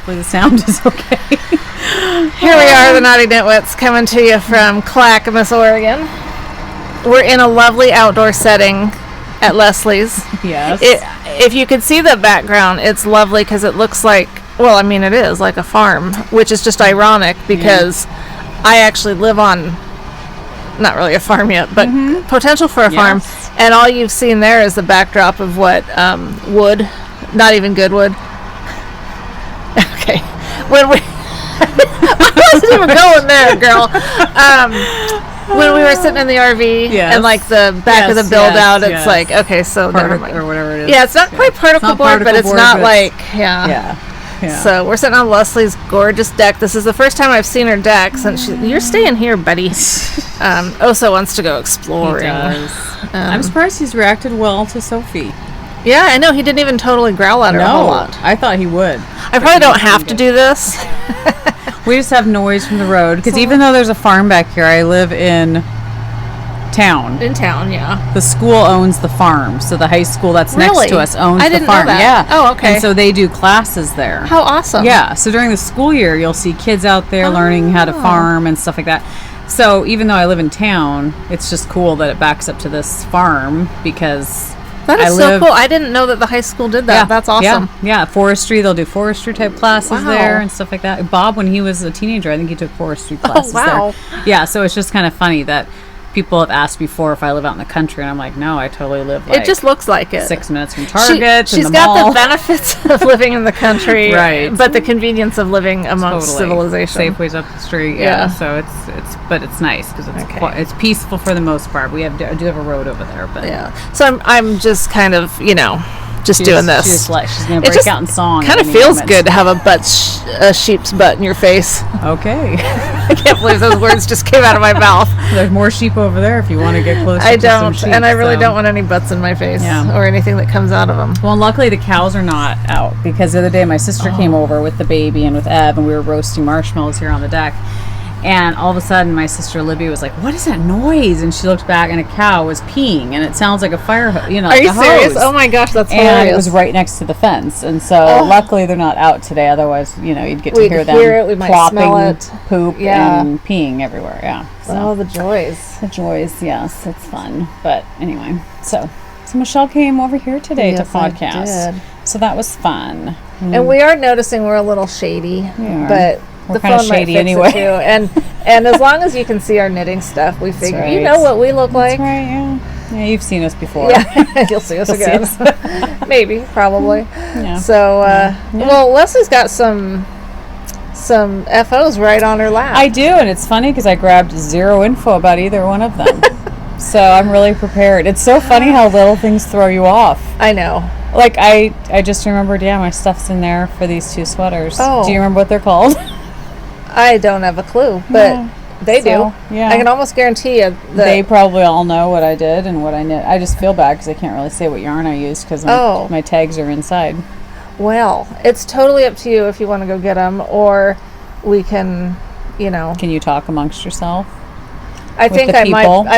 Hopefully the sound is okay. Here we are, the Naughty Nitwits, coming to you from Clackamas, Oregon. We're in a lovely outdoor setting at Leslie's. Yes. If you could see the background, it's lovely because it looks like, well, I mean, it is like a farm, which is just ironic because I actually live on, not really a farm yet, but potential for a farm. And all you've seen there is the backdrop of what, wood, not even good wood. Okay. When we, I wasn't even going there, girl. When we were sitting in the RV and like the back of the build out, it's like, okay, so never mind. Or whatever it is. Yeah, it's not quite particle board, but it's not like, Yeah. So we're sitting on Leslie's gorgeous deck. This is the first time I've seen her deck since you're staying here, buddy. Oso wants to go exploring. He does. I'm surprised he's reacted well to Sophie. Yeah, I know. He didn't even totally growl at her a whole lot. I thought he would. I probably don't have to do this. We just have noise from the road because even though there's a farm back here, I live in town. In town, yeah. The school owns the farm, so the high school that's next to us owns I didn't the farm. know that. Yeah. Oh, okay. And so they do classes there. How awesome. Yeah. So during the school year, you'll see kids out there learning how to farm and stuff like that. So even though I live in town, it's just cool that it backs up to this farm because that is so cool. I didn't know that the high school did that. Yeah, that's awesome. Yeah, forestry. They'll do forestry type classes there and stuff like that. Bob, when he was a teenager, I think he took forestry classes there. Yeah, so it's just kind of funny that people have asked before if I live out in the country, and I'm like, no, I totally live like it just looks like it. 6 minutes from Target. She's got the benefits of living in the country, right? But the convenience of living amongst civilization. Safeway's up the street, so it's nice because it's peaceful for the most part. We do have a road over there, but So I'm just kind of just doing this. She's gonna break out in song. Kind of feels good to have a sheep's butt in your face. Okay. I can't believe those words just came out of my mouth. There's more sheep over there if you want to get closer. I to don't, some sheep, and I really don't want any butts in my face or anything that comes out of them. Well, luckily the cows are not out because the other day my sister came over with the baby and with Eb, and we were roasting marshmallows here on the deck. And all of a sudden, my sister Libby was like, "What is that noise?" And she looked back, and a cow was peeing, and it sounds like a fire hose. Are you serious? Oh my gosh, that's hilarious! And it was right next to the fence, and so luckily they're not out today. Otherwise, you'd get to hear them we might plopping, smell it. poop, and peeing everywhere. Yeah. So. The joys. The joys, yes, it's fun. But anyway, so Michelle came over here today to podcast, so that was fun. And we are noticing we're a little shady, but. We're kind of shady anyway. Too. And as long as you can see our knitting stuff, we figure you know what we look like. That's right, yeah, you've seen us before. Yeah, you'll see us again. Maybe, probably. Yeah. So, well, Leslie's got some FOs right on her lap. I do, and it's funny because I grabbed zero info about either one of them. So I'm really prepared. It's so funny how little things throw you off. I know. Like, I just remembered, my stuff's in there for these 2 sweaters. Oh. Do you remember what they're called? I don't have a clue, but they do. Yeah. I can almost guarantee you that they probably all know what I did and what I knit. I just feel bad because I can't really say what yarn I used because my tags are inside. Well, it's totally up to you if you want to go get them, or we can, Can you talk amongst yourself? I think I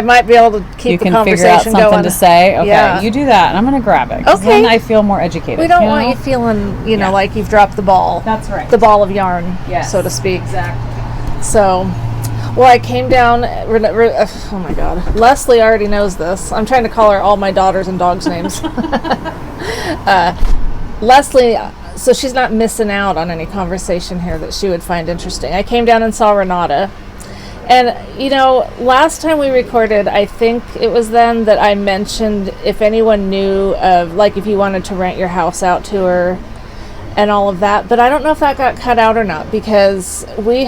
might be able to keep the conversation going. You can figure out something to say. Okay, you do that, and I'm going to grab it. Okay. Then I feel more educated. We don't want you feeling, like you've dropped the ball. That's right. The ball of yarn, so to speak. Exactly. So, well, I came down. Oh my God, Leslie already knows this. I'm trying to call her all my daughters and dogs' names. Leslie. So she's not missing out on any conversation here that she would find interesting. I came down and saw Renata. And, last time we recorded, I think it was then that I mentioned if anyone knew of, like, if you wanted to rent your house out to her and all of that. But I don't know if that got cut out or not because we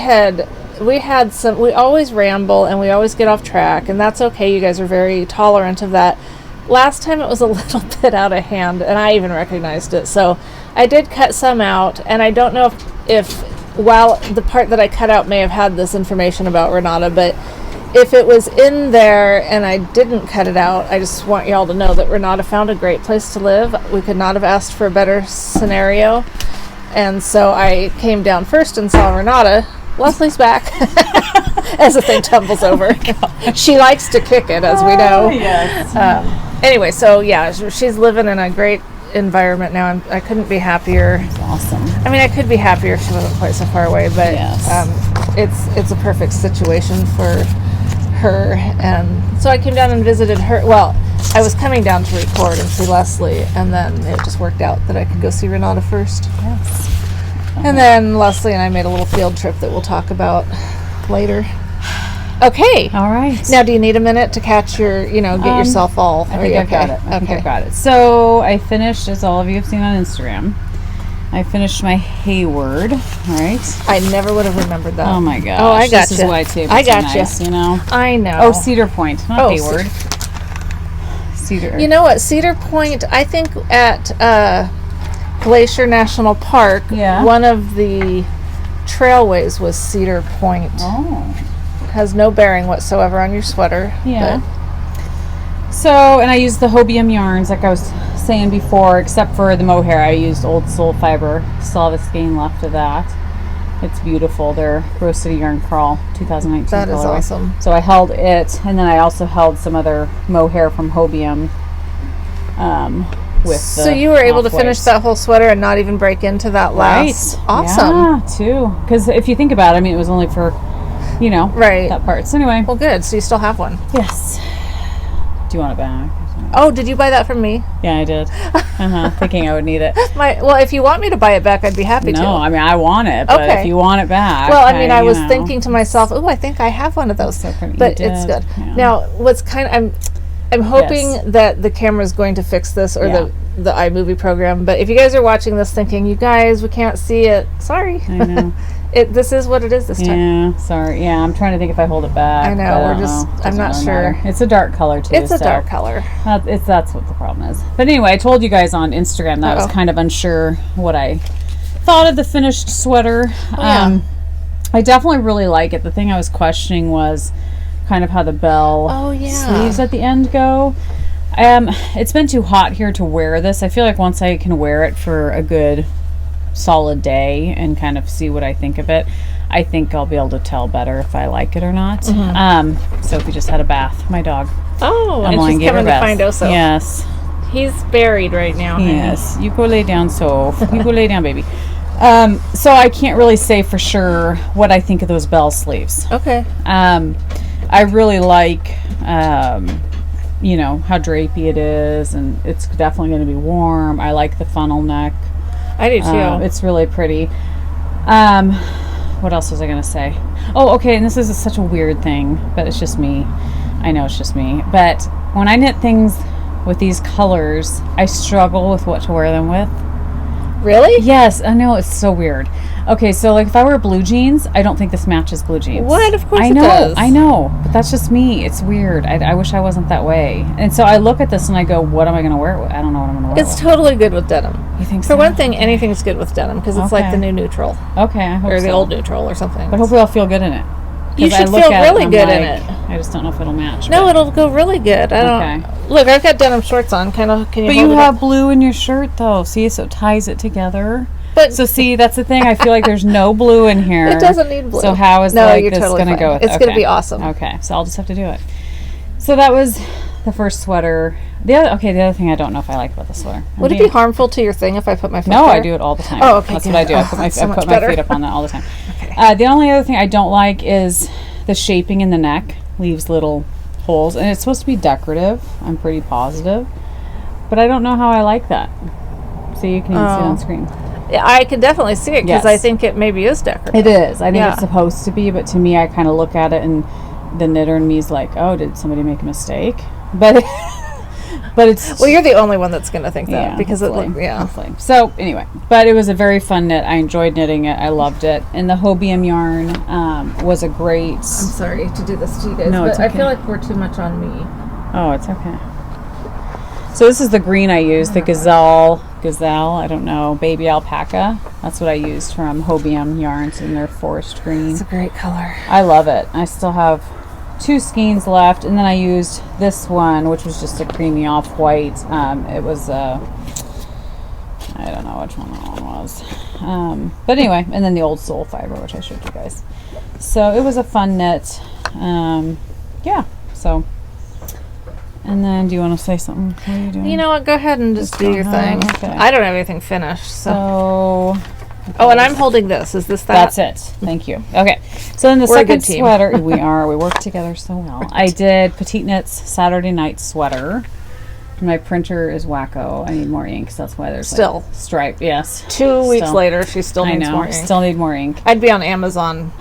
always ramble and we always get off track. And that's okay. You guys are very tolerant of that. Last time it was a little bit out of hand, and I even recognized it. So I did cut some out, and I don't know if while the part that I cut out may have had this information about Renata, but if it was in there and I didn't cut it out, I just want y'all to know that Renata found a great place to live. We could not have asked for a better scenario. And so I came down first and saw Renata. Leslie's back as the thing tumbles over. She likes to kick it, as we know. Yes. Anyway, so yeah, she's living in a great environment now. I couldn't be happier. It's awesome. I mean, I could be happier if she wasn't quite so far away, but Yes. it's a perfect situation for her. And so I came down and visited her. Well, I was coming down to record and see Leslie, and then it just worked out that I could go see Renata first. Yes. And then Leslie and I made a little field trip that we'll talk about later. Okay. All right. Now, do you need a minute to catch your, get yourself all? I think I've got it. I think I've got it. So I finished, as all of you have seen on Instagram, I finished my Hayward. All right. I never would have remembered that. Oh my gosh. Oh, I got This you. is why tables I got are nice, you. you know. I know. Oh, Cedar Point, not Oh, Hayward. Cedar. You know what? Cedar Point, I think at Glacier National Park, Yeah. one of the trailways was Cedar Point. Oh. Has no bearing whatsoever on your sweater. Yeah. So, and I used the Hobium yarns, like I was saying before, except for the mohair. I used Old Soul Fiber. Still have a skein left of that. It's beautiful. They're Rose City Yarn Crawl 2019 That is colorway. awesome. So I held it, and then I also held some other mohair from Hobium. With So the you were able to off-whites. finish that whole sweater and not even break into that last. Right. Awesome. Yeah, too. Because if you think about it, I mean, it was only for, Right. that part. So anyway, Well, good. So you still have one. yes. Do you want it back? Oh, did you buy that from me? Yeah, I did. Thinking I would need it. Well, if you want me to buy it back, I'd be happy to. No, I mean, I want it, but Okay. if you want it back. Well, I mean, I was thinking to myself, "Oh, I think I have one of those." So pretty. But You it's did, good. yeah. Now, what's I'm hoping Yes. that the camera is going to fix this, or Yeah. the iMovie program. But if you guys are watching this thinking, "You guys, we can't see it," sorry. I know. This is what it is this time. Yeah, sorry. Yeah, I'm trying to think if I hold it back. I know, but we're don't just- know. I'm Doesn't not really sure. matter. It's a dark color too. It's a so dark color. That's what the problem is. But anyway, I told you guys on Instagram that I was Uh-oh. kind of unsure what I thought of the finished sweater. yeah. I definitely really like it. The thing I was questioning was kind of how the bell Oh, yeah. sleeves at the end go. It's been too hot here to wear this. I feel like once I can wear it for a good solid day and kind of see what I think of it, I think I'll be able to tell better if I like it or not. Sophie just had a bath. My dog. Oh, Emily and she's gave her coming to bath. find Oso. Yes. He's buried right now. honey. Yes, you go lay down, Soph. You go lay down, baby. So I can't really say for sure what I think of those bell sleeves. Okay. I really like, how drapey it is, and it's definitely going to be warm. I like the funnel neck. I do too. It's really pretty. What else was I going to say? Oh, okay, and this is such a weird thing, but it's just me. I know it's just me. But when I knit things with these colors, I struggle with what to wear them with. Really? Yes, I know, it's so weird. Okay, so like if I wear blue jeans, I don't think this matches blue jeans. What? Of course I it know, does. I know, but that's just me. It's weird. I wish I wasn't that way. And so I look at this and I go, what am I going to wear it with? I don't know what I'm going to wear It's it totally good with denim. with. You think For so? one thing, anything's good with denim because it's like Okay. the new neutral Okay, I hope or the so. old neutral or something. But hopefully I'll feel good in it. You 'Cause I should look feel at it really and I'm good in like, it. I just don't know if it'll match. No, but- it'll go really good. I don't. Okay. Look, I've got denim shorts on. Can you? But hold you it have up? blue in your shirt though. See, so it ties it together. But So see, that's the thing. I feel like there's no blue in here. it doesn't need blue. So how is no, like you're this totally going to fine. go with It's okay. going to be awesome. Okay, so I'll just have to do it. So that was the first sweater. The other thing I don't know if I like about the sweater. Would it be harmful to your thing if I put my foot No, there? I do it all the time. Oh, okay, That's good. what I do. Oh, I put that's so much my better. feet up on that all the time. Okay. The only other thing I don't like is the shaping in the neck leaves little holes, and it's supposed to be decorative. I'm pretty positive, but I don't know how I like that. So you can even see it on screen. Yeah, I can definitely see it because Yes. I think it maybe is decorative. It is. I think Yeah. it's supposed to be, but to me, I kind of look at it, and the knitter in me is like, "Oh, did somebody make a mistake?" But, but it's Well, you're the only one that's going to think that yeah, because it hopefully, looked, hopefully. So anyway, but it was a very fun knit. I enjoyed knitting it. I loved it, and the Hobium yarn was a great. I'm sorry to do this to you guys, No, but it's I okay. feel like we're too much on me. Oh, it's okay. So this is the green I used, the gazelle, I don't know, baby alpaca. That's what I used from Hobium yarns in their forest green. It's a great color. I love it. I still have 2 skeins left, and then I used this one, which was just a creamy off-white. It was I don't know which one that one was. But anyway, and then the Old Soul Fiber, which I showed you guys. So it was a fun knit. Yeah, so And then, do you want to say something? What are you doing? You know what? Go ahead and just do go your ahead, thing. okay. I don't have anything finished. So. So, Oh, and I'm holding this. Is this that? that's it. Thank you. Okay. So then the We're a second good team. sweater, we are. We work together so well. I did Petite Knits Saturday Night Sweater. My printer is wacko. I need more ink, so that's why there's Still. like stripe. Yes. 2 weeks Still. later, she still I needs know. more ink. Still need more ink. I'd be on Amazon.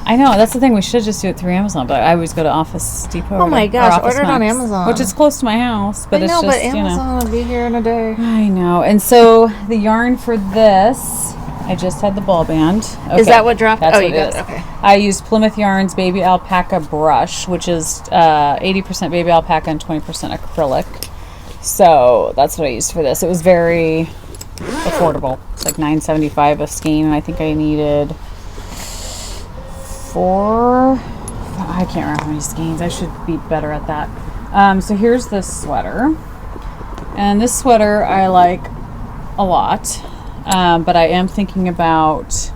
I know. That's the thing. We should just do it through Amazon, but I always go to Office Depot. Oh my or gosh, Office order it on Max, Amazon. which is close to my house, but I it's know, just but Amazon will be here in a day. I know. And so the yarn for this, I just had the ball band. Okay. Is that what dropped? That's Oh, what you it got is. it. Okay. I used Plymouth Yarns Baby Alpaca Brush, which is 80% baby alpaca and 20% acrylic. So that's what I used for this. It was very affordable. It's like $9.75 a skein, and I think I needed 4. I can't remember how many skeins. I should be better at that. So here's this sweater, and this sweater I like a lot, but I am thinking about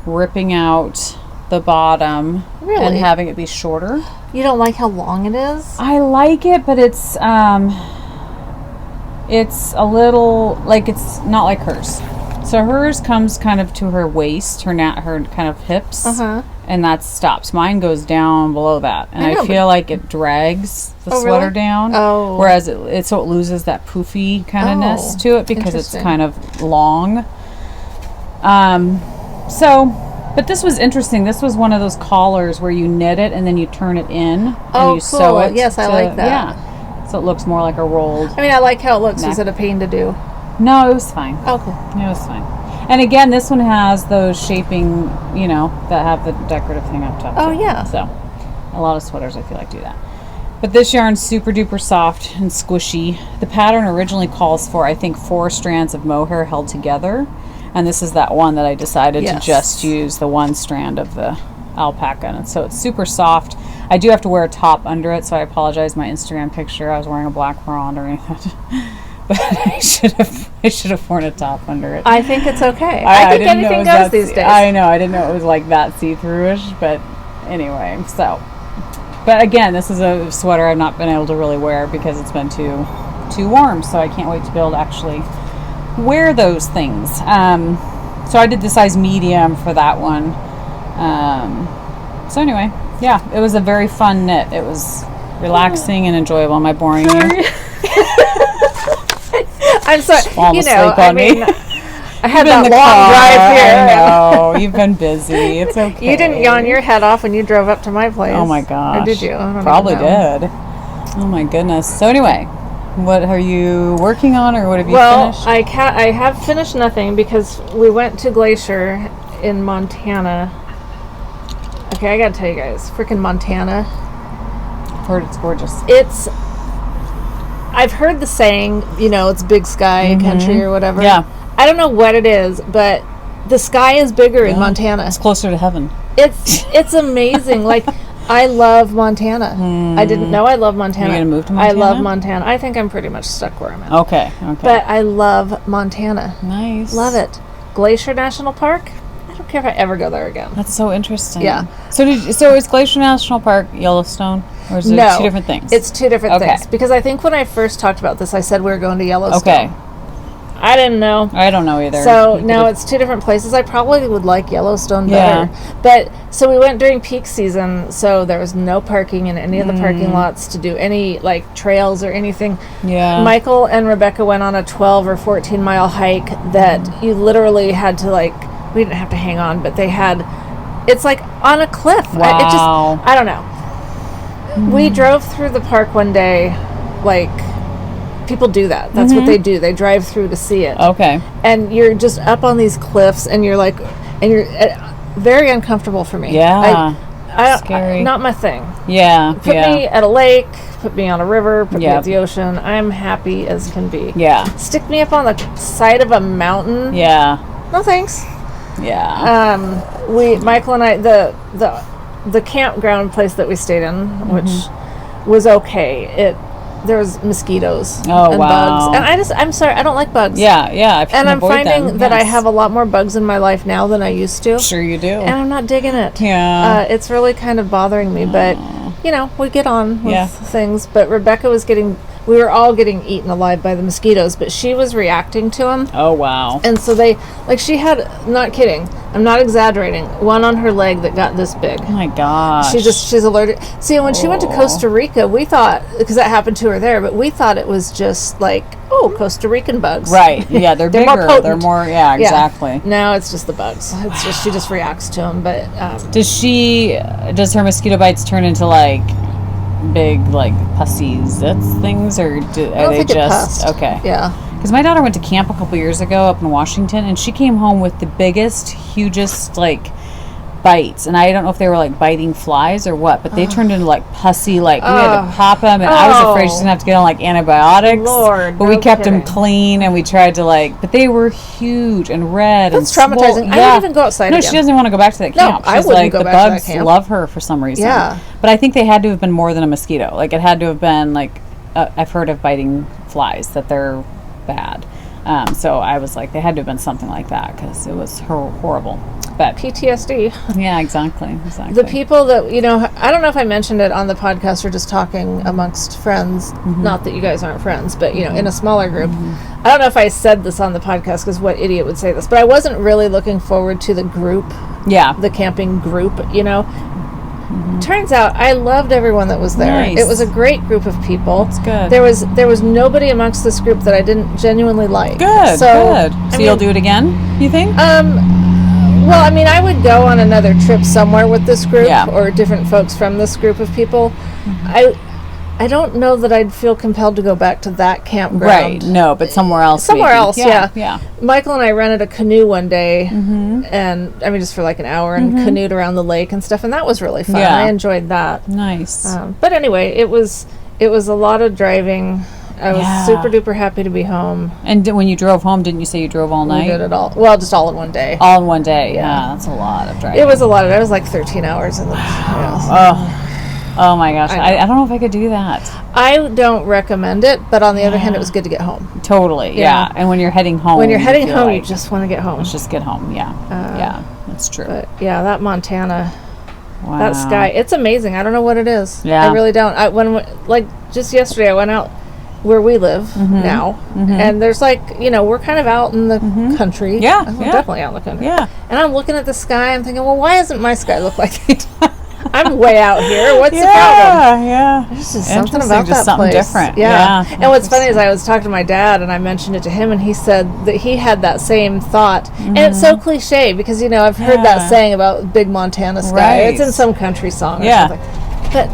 ripping out the bottom and Really? having it be shorter. You don't like how long it is? I like it, but it's a little like it's not like hers. So hers comes kind of to her waist, her kind of hips, and that stops. Mine goes down below that, and I know, I feel like it drags the Oh, sweater really? down. Oh. Whereas so it loses that poofy kind of ness Oh, to it because it's interesting. kind of long. But this was interesting. This was one of those collars where you knit it and then you turn it in and Oh, you sew cool. it. Yes, I like that. Yeah. So it looks more like a rolled. I mean, I like how it looks. Neck. Is it a pain to do? No, it was fine. Okay. It was fine. And again, this one has those shaping, that have the decorative thing up top. Oh, too. yeah. So a lot of sweaters I feel like do that. But this yarn's super duper soft and squishy. The pattern originally calls for, I think, 4 strands of mohair held together. And this is that one that I decided Yes. to just use the one strand of the alpaca. And so it's super soft. I do have to wear a top under it, so I apologize. My Instagram picture, I was wearing a black bra underneath it. But I should have worn a top under it. I think it's okay. I I think didn't know it anything was goes that these days. I know. I didn't know it was like that see-through-ish, but anyway, so. But again, this is a sweater I've not been able to really wear because it's been too warm, so I can't wait to be able to actually wear those things. So I did the size medium for that one. So anyway, yeah, it was a very fun knit. It was relaxing and enjoyable. Am I boring you? I'm sorry. Fall asleep on me. I had that long drive here. I know. You've been busy. It's okay. You didn't yawn your head off when you drove up to my place. Oh my gosh. Or did you? I don't Probably even know. did. Oh my goodness. So anyway, what are you working on, or what have you finished? I have finished nothing because we went to Glacier in Montana. Okay, I gotta tell you guys, freaking Montana. Heard it's gorgeous. I've heard the saying, it's big sky country or whatever. Yeah. I don't know what it is, but the sky is bigger in Montana. It's closer to heaven. It's amazing. Like, I love Montana. I didn't know I love Montana. Are you gonna move to I love Montana? Montana. I think I'm pretty much stuck where I'm at. Okay. But I love Montana. Nice. Love it. Glacier National Park. I don't care if I ever go there again. That's so interesting. Yeah. So is Glacier National Park Yellowstone, or is it No, 2 different things? It's 2 different Okay. things. Because I think when I first talked about this, I said we were going to Yellowstone. Okay. I didn't know. I don't know either. So You no, could've- it's 2 different places. I probably would like Yellowstone Yeah. better. But so we went during peak season, so there was no parking in any of the parking lots to do any like trails or anything. Yeah. Michael and Rebecca went on a 12 or 14 mile hike that you literally had to we didn't have to hang on, but it's like on a cliff. Wow. I don't know. We drove through the park one day, people do that. That's what they do. They drive through to see it. Okay. And you're just up on these cliffs, and you're very uncomfortable for me. Yeah. Scary. Not my thing. Yeah. Put me at a lake, put me on a river, put me Yep. at the ocean. I'm happy as can be. Yeah. Stick me up on the side of a mountain. Yeah. No thanks. Yeah. Michael and I, the campground place that we stayed in, which was okay. There was mosquitoes Oh, and wow. bugs, and I'm sorry, I don't like bugs. Yeah. If you And can I'm avoid finding them, that I yes. have a lot more bugs in my life now than I used to. Sure you do. And I'm not digging it. Yeah. It's really kind of bothering me, but you know, we get on with Yeah. things. But Rebecca we were all getting eaten alive by the mosquitoes, but she was reacting to them. Oh, wow. And so she had, not kidding, I'm not exaggerating, one on her leg that got this big. Oh, my gosh. She's allergic. See, when she went to Costa Rica, we thought, because that happened to her there, but we thought it was just like, Costa Rican bugs. Right. Yeah, they're They're more bigger. potent. They're more, yeah, exactly. No, it's just the bugs. It's just, she just reacts to them. But Does her mosquito bites turn into like big like pussy zits things, or are they think it just pussed. okay? yeah. Because my daughter went to camp a couple years ago up in Washington, and she came home with the biggest, hugest like bites, and I don't know if they were like biting flies or what, but they turned into like pussy, like we had to pop them, and I was afraid she was gonna have to get on like antibiotics. Lord, but we no kept them kidding. clean, and we tried to like, but they were huge and red. That's and traumatizing. swole. I don't even go outside No, again. she doesn't want to go back to that No, camp. I She's wouldn't like, go the back to that bugs camp. love her for some reason. Yeah. But I think they had to have been more than a mosquito. Like it had to have been like I've heard of biting flies, that they're bad. So I was like, they had to have been something like that, because it was horrible. But PTSD. yeah, exactly. The people that, you know, I don't know if I mentioned it on the podcast or just talking amongst friends. Not that you guys aren't friends, but, you know, in a smaller group. I don't know if I said this on the podcast, because what idiot would say this, but I wasn't really looking forward to the group, Yeah. the camping group, you know. Turns out I loved everyone that was there. Nice. It was a great group of people. That's good. There was nobody amongst this group that I didn't genuinely like. Good. So, Good. I So mean, you'll do it again, you think? well, I mean, I would go on another trip somewhere with this group, Yeah. or different folks from this group of people. I don't know that I'd feel compelled to go back to that campground. Right. No, but somewhere else. Somewhere maybe. else, yeah. Yeah. Michael and I rented a canoe one day, and I mean, just for like an hour, and canoed around the lake and stuff, and that was really fun. Yeah. I enjoyed that. Nice. But anyway, it was a lot of driving. I was Yeah. super duper happy to be home. And when you drove home, didn't you say you drove all We night? did it all. Well, just all in one day. All in one day. Yeah, that's a lot of driving. It was a lot of it. It was like 13 hours in the. Oh my gosh. I know. I don't know if I could do that. I don't recommend it, but on the other hand, it was good to get home. Totally. Yeah. Yeah. And when you're heading home. When you're you heading feel home, like, you just want to get home. let's just get home. Yeah. Yeah. That's true. But yeah, that Montana, Wow. that sky, it's amazing. I don't know what it is. Yeah. I really don't. Like just yesterday, I went out where we live Mm-hmm. now, and there's like, you know, we're kind of out in the country. Yeah, We're yeah. definitely out in the country. Yeah. And I'm looking at the sky. I'm thinking, well, why doesn't my sky look like it? I'm way out here. What's the problem? Yeah. There's just something Interesting, about just that something place. different. Yeah. Yeah, And what's funny is I was talking to my dad, and I mentioned it to him, and he said that he had that same thought. And it's so cliche because, you know, I've heard that Yeah. saying about big Montana sky. Right. It's in some country song or Yeah. something. But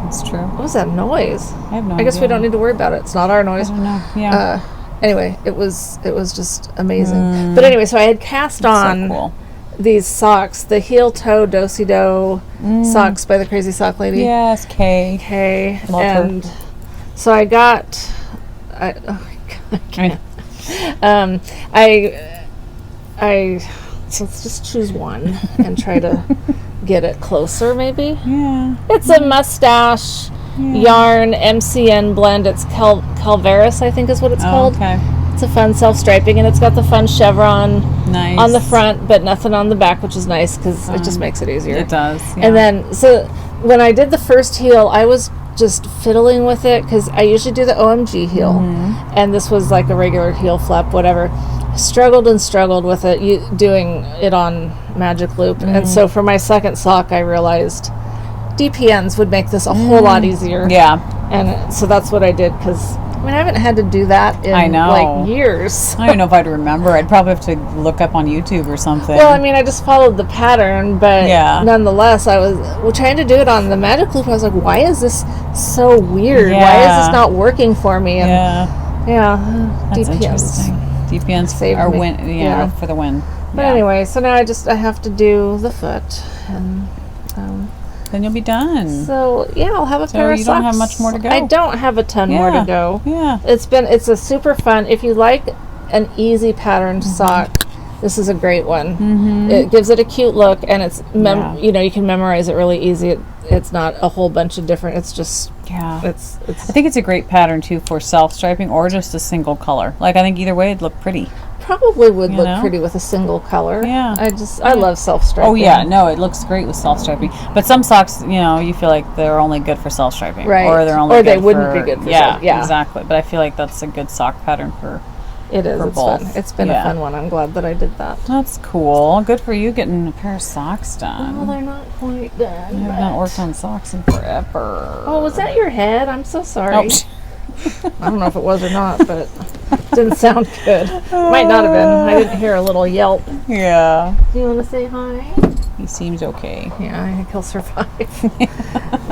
That's true. what was that noise? I have no I guess we idea. don't need to worry about it. It's not our I noise. don't know. Yeah. Anyway, it was just amazing. But anyway, so I had cast on so cool. these socks, the heel toe do-si do socks by the Crazy Sock Lady. Yes, Kay. Okay, Love her. and so I got, oh my God, so let's just choose one and try to get it closer. Maybe Yeah. it's a mustache yarn MCN blend. It's Calvaris, I think is what it's Oh, called. okay. It's a fun self-striping, and it's got the fun chevron Nice. on the front, but nothing on the back, which is nice because it just makes it easier. It does. Yeah. And then, so when I did the first heel, I was just fiddling with it because I usually do the OMG heel, and this was like a regular heel flap, whatever. Struggled with it, doing it on Magic Loop. And so for my second sock, I realized DPNs would make this a whole lot easier. Yeah. And so that's what I did because, I mean, I haven't had to do that in I know. like years. I don't know if I'd remember. I'd probably have to look up on YouTube or something. Well, I mean, I just followed the pattern, but Yeah. nonetheless, I was trying to do it on the Magic Loop. I was like, why is this so weird? Why is Yeah. this not working for me? And yeah. DPNs. That's interesting. DPNs Saved are me. win. Yeah. For the win. But Yeah. anyway, so now I have to do the foot. And Then you'll be done. so, yeah, I'll have a pair of you socks. don't have much more to go. I don't have a ton more to Yeah. go. Yeah. It's a super fun, if you like an easy patterned sock, this is a great one. It gives it a cute look, and it's Yeah. you know, you can memorize it really easy. It's not a whole bunch of different. It's just Yeah. it's I think it's a great pattern too for self striping or just a single color. Like I think either way it'd look pretty. probably would You look know? pretty with a single color. Yeah. I love self-striping. Oh yeah, no, it looks great with self-striping. But some socks, you feel like they're only good for self-striping, Right. Or they're only Or good they wouldn't be good for yeah, self- yeah. exactly. But I feel like that's a good sock pattern for. It is. For It's both. fun. It's been Yeah. a fun one. I'm glad that I did that. That's cool. Good for you getting a pair of socks done. Well, they're not quite done. I have not worked on socks in forever. Oh, was that your head? I'm so sorry. Oh. I don't know if it was or not, but it didn't sound good. Might not have been. I didn't hear a little yelp. Yeah. Do you want to say hi? He seems okay. Yeah, I think he'll survive.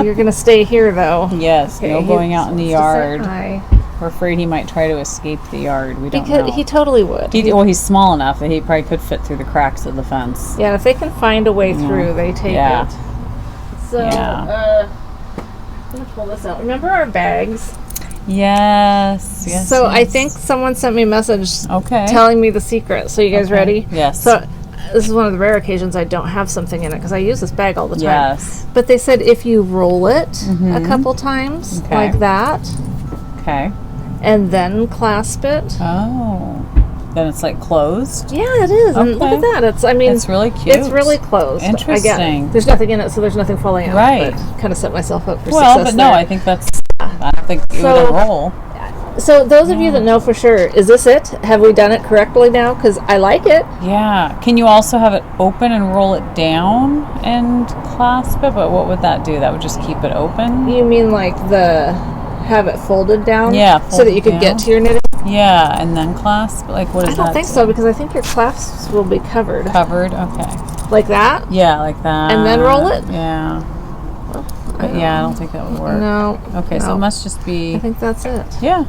You're going to stay here, though. Yes, no he going out in the wants to say yard. hi. We're afraid he might try to escape the yard. We don't Because know. he totally would. Well, he's small enough that he probably could fit through the cracks of the fence. Yeah, if they can find a way through, they take Yeah. it. So, Yeah. I'm going to pull this out. Remember our bags? Yes. Yes. So I yes. think someone sent me a message Okay. telling me the secret. So you guys Okay. ready? Yes. So this is one of the rare occasions I don't have something in it because I use this bag all the time. Yes. But they said if you roll it a couple times Okay. like that Okay. and then clasp it. Oh. Then it's like closed. Yeah, it is. And look at Okay. that. It's It's really cute. It's really closed. Interesting. There's nothing in it, so there's nothing falling out. Right. But kind of set myself up for Well, success but no, there. I think that's. I don't think it So- would roll. So those of you that know for sure, is this it? Have we done it correctly now? Because I like it. Yeah. Can you also have it open and roll it down and clasp it? But what would that do? That would just keep it open? You mean like have it folded down? Yeah, So that folded you could down. get to your knitting? Yeah, and then clasp? Like, what I is that? don't think so because I think your clasps will be covered. Covered? Okay. Like that? Yeah, like that. And then roll it? Yeah. But yeah, I don't think that would work. No. Okay, so no. it must just be. I think that's it. Yeah.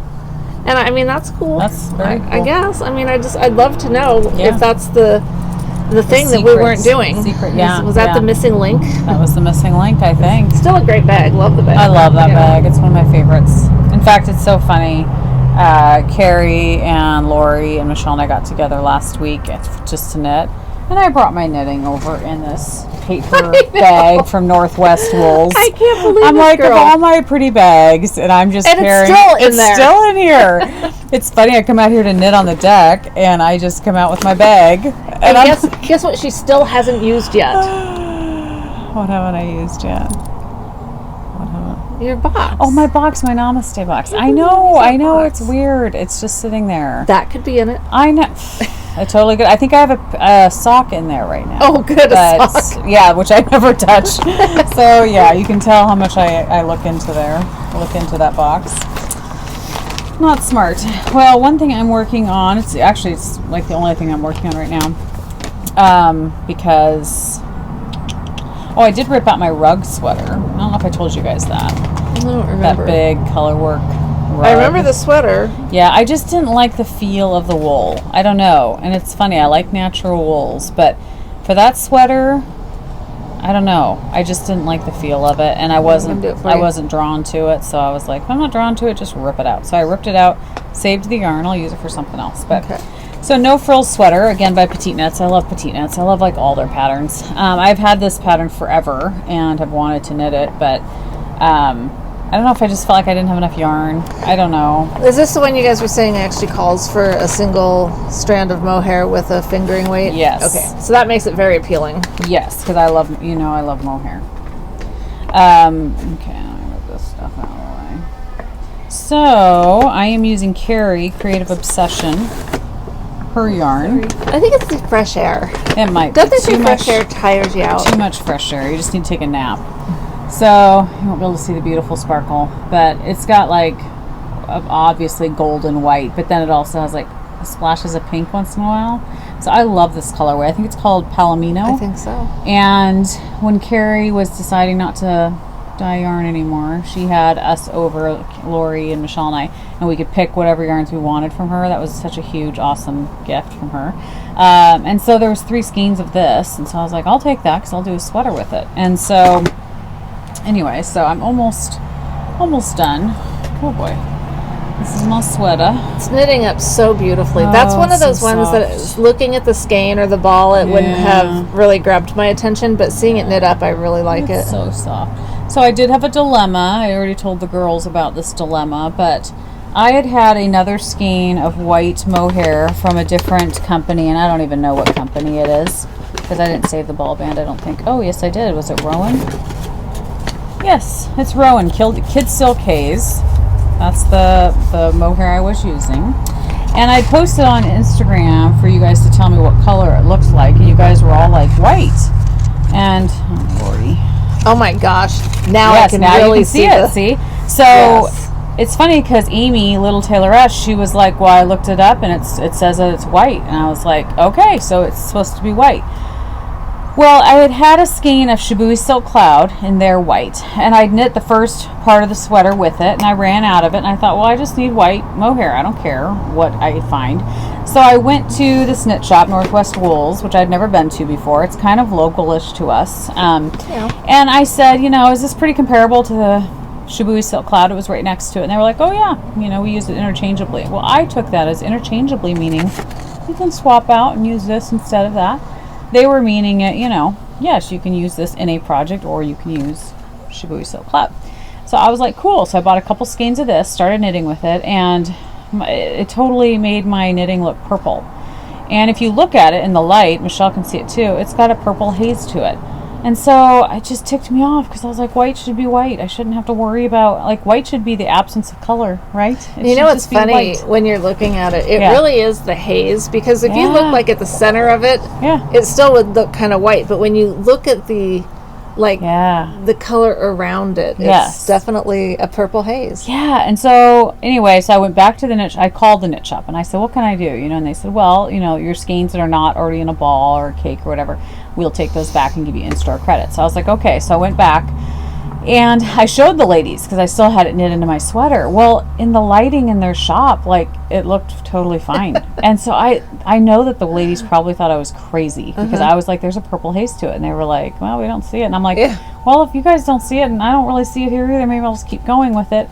And I mean, that's cool. That's very I cool. guess. I mean, I'd love to know Yeah. if that's the thing that we weren't doing. Secret, yeah. Was that the yeah. missing link? That was the missing link, I think. Still a great bag. Love the bag. I love that Yeah. bag. It's one of my favorites. In fact, it's so funny. Carrie and Lori and Michelle and I got together last week just to knit. And I brought my knitting over in this paper bag from Northwest Wools. I can't believe I'm it, like, girl. of all my pretty bags, and I'm just And it's carrying. still in there. Still in here. It's funny. I come out here to knit on the deck, and I just come out with my bag. And guess what? She still hasn't used yet. What haven't I used yet? What haven't? Your box. Oh, my box, my Namaste box. I know, it's weird. It's just sitting there. That could be in it. I know. I totally get. I think I have a sock in there right now. Oh, good. A But, sock. yeah, which I never touch. So yeah, you can tell how much I look into there. Look into that box. Not smart. Well, one thing I'm working on. It's like the only thing I'm working on right now. Because. Oh, I did rip out my rug sweater. I don't know if I told you guys that. I don't That remember. big color work rug. I remember the sweater. Yeah, I just didn't like the feel of the wool. I don't know. And it's funny, I like natural wools, but for that sweater, I don't know. I just didn't like the feel of it, and I wasn't do it for you. drawn to it, so I was like, if I'm not drawn to it, just rip it out. So I ripped it out, saved the yarn, I'll use it for something else. But Okay. so No Frills Sweater, again by Petite Knits. I love Petite Knits. I love like all their patterns. I've had this pattern forever and have wanted to knit it, but I don't know if I just felt like I didn't have enough yarn. I don't know. Is this the one you guys were saying actually calls for a single strand of mohair with a fingering weight? Yes. Okay. So that makes it very appealing. Yes, because I love mohair. Okay, let me move this stuff out of the way. So I am using Carrie Creative Obsession, her yarn. I think it's the fresh air. It might Don't be they say too fresh much. air tires you out? Too much fresh air. You just need to take a nap. So you won't be able to see the beautiful sparkle, but it's got like obviously gold and white, but then it also has like splashes of pink once in a while. So I love this colorway. I think it's called Palomino. I think so. And when Carrie was deciding not to dye yarn anymore, she had us over, Lori and Michelle and I, and we could pick whatever yarns we wanted from her. That was such a huge, awesome gift from her. And so there was 3 skeins of this, and so I was like, I'll take that because I'll do a sweater with it. And so, anyway, so I'm almost done. Oh boy. This is my sweater. It's knitting up so beautifully. That's one of so those ones that soft. looking at the skein or the ball, it wouldn't Yeah. have really grabbed my attention, but seeing it knit up, I really like It's it. so soft. So I did have a dilemma. I already told the girls about this dilemma, but I had another skein of white mohair from a different company, and I don't even know what company it is because I didn't save the ball band, I don't think. Oh, yes, I did. Was it Rowan? Yes, it's Rowan. Kid Silk Haze. That's the mohair I was using. And I posted on Instagram for you guys to tell me what color it looks like, and you guys were all like white. And, oh, Lordy. Oh my gosh! Now Yes, I can now really you can see it. See, so Yes. it's funny because Amy, Little Tayloress, she was like, "Well, I looked it up and it says that it's white," and I was like, "Okay, so it's supposed to be white." Well, I had a skein of Shibui Silk Cloud in their white, and I'd knit the first part of the sweater with it, and I ran out of it, and I thought, well, I just need white mohair. I don't care what I find. So I went to this knit shop, Northwest Wools, which I'd never been to before. It's kind of localish to us. And I said, is this pretty comparable to the Shibui Silk Cloud? It was right next to it. And they were like, oh, yeah, we use it interchangeably. Well, I took that as interchangeably, meaning you can swap out and use this instead of that. They were meaning it, yes, you can use this in a project or you can use Shibui Silk Cloud. So I was like, cool. So I bought a couple skeins of this, started knitting with it, and it totally made my knitting look purple. And if you look at it in the light, Michelle can see it too, it's got a purple haze to it. And so it just ticked me off because I was like, white should be white. I shouldn't have to worry about, white should be the absence of color, right? It's funny when you're looking at it. It really is the haze, because if you look at the center of it, it still would look kind of white. But when you look at the the color around it, it's definitely a purple haze. Yeah, and so anyway, so I went back to the knit. I called the knit shop and I said, what can I do? And they said, well, your skeins that are not already in a ball or a cake or whatever, we'll take those back and give you in-store credit. So I was like, okay. So I went back and I showed the ladies because I still had it knit into my sweater. Well, in the lighting in their shop, it looked totally fine. And so I know that the ladies probably thought I was crazy because I was like, there's a purple haze to it. And they were like, well, we don't see it. And I'm like, well, if you guys don't see it and I don't really see it here either, maybe I'll just keep going with it.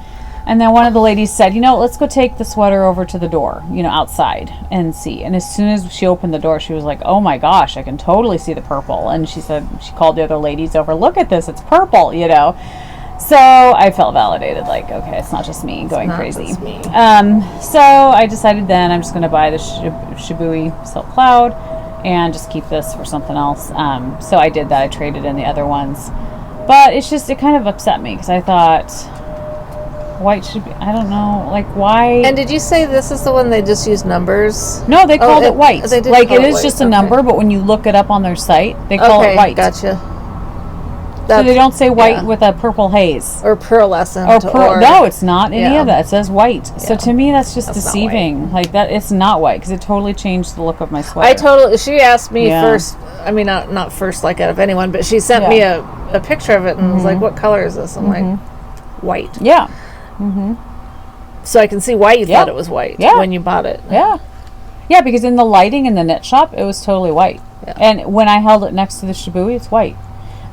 And then one of the ladies said, let's go take the sweater over to the door, outside and see. And as soon as she opened the door, she was like, oh my gosh, I can totally see the purple. And she said, she called the other ladies over, look at this, it's purple, So I felt validated, okay, it's not just me going crazy. So I decided then I'm just going to buy the Shibui Silk Cloud and just keep this for something else. So I did that. I traded in the other ones. But it kind of upset me because I thought white should be, I don't know, why. And did you say this is the one they just use numbers? No, they called it white. They did it is just a number, but when you look it up on their site, they call it white. Gotcha. So they don't say white with a purple haze. Or pearlescent. No, it's not any of that. It says white. Yeah. So to me, that's just deceiving. That it's not white because it totally changed the look of my sweater. She asked me first, I mean, not first out of anyone, but she sent me a picture of it and was like, what color is this? I'm like, white. Yeah. So I can see why you thought it was white when you bought it. Yeah, because in the lighting in the knit shop, it was totally white. Yeah. And when I held it next to the Shibui, it's white.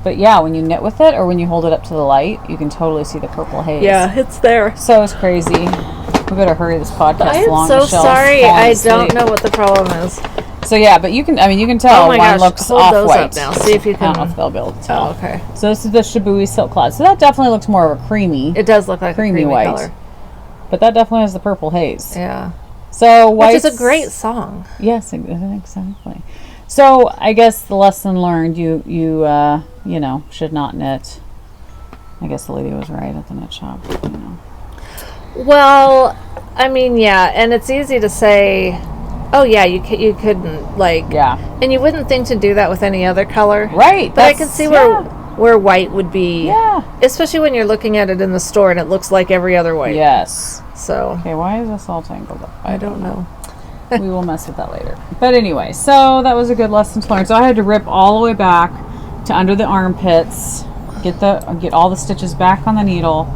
But when you knit with it or when you hold it up to the light, you can totally see the purple haze. Yeah, it's there. So it's crazy. We better hurry this podcast along. I am so sorry. I don't know what the problem is. So but you can tell one looks hold those off-white. Up now. See if you can. I don't know if they'll be able to tell. Oh, okay. So this is the Shibui Silk Cloud. So that definitely looks more of a creamy. It does look like a creamy white. Color. But that definitely has the purple haze. Yeah. So which is a great song. Yes, exactly. So I guess the lesson learned: you should not knit. I guess the lady was right at the knit shop. Well, I mean, and it's easy to say, oh yeah, you couldn't and you wouldn't think to do that with any other color, right? But I can see where white would be, especially when you're looking at it in the store and it looks like every other white. Yes. So okay, why is this all tangled up? I don't know. We will mess with that later. But anyway, so that was a good lesson to learn. So I had to rip all the way back to under the armpits, get all the stitches back on the needle,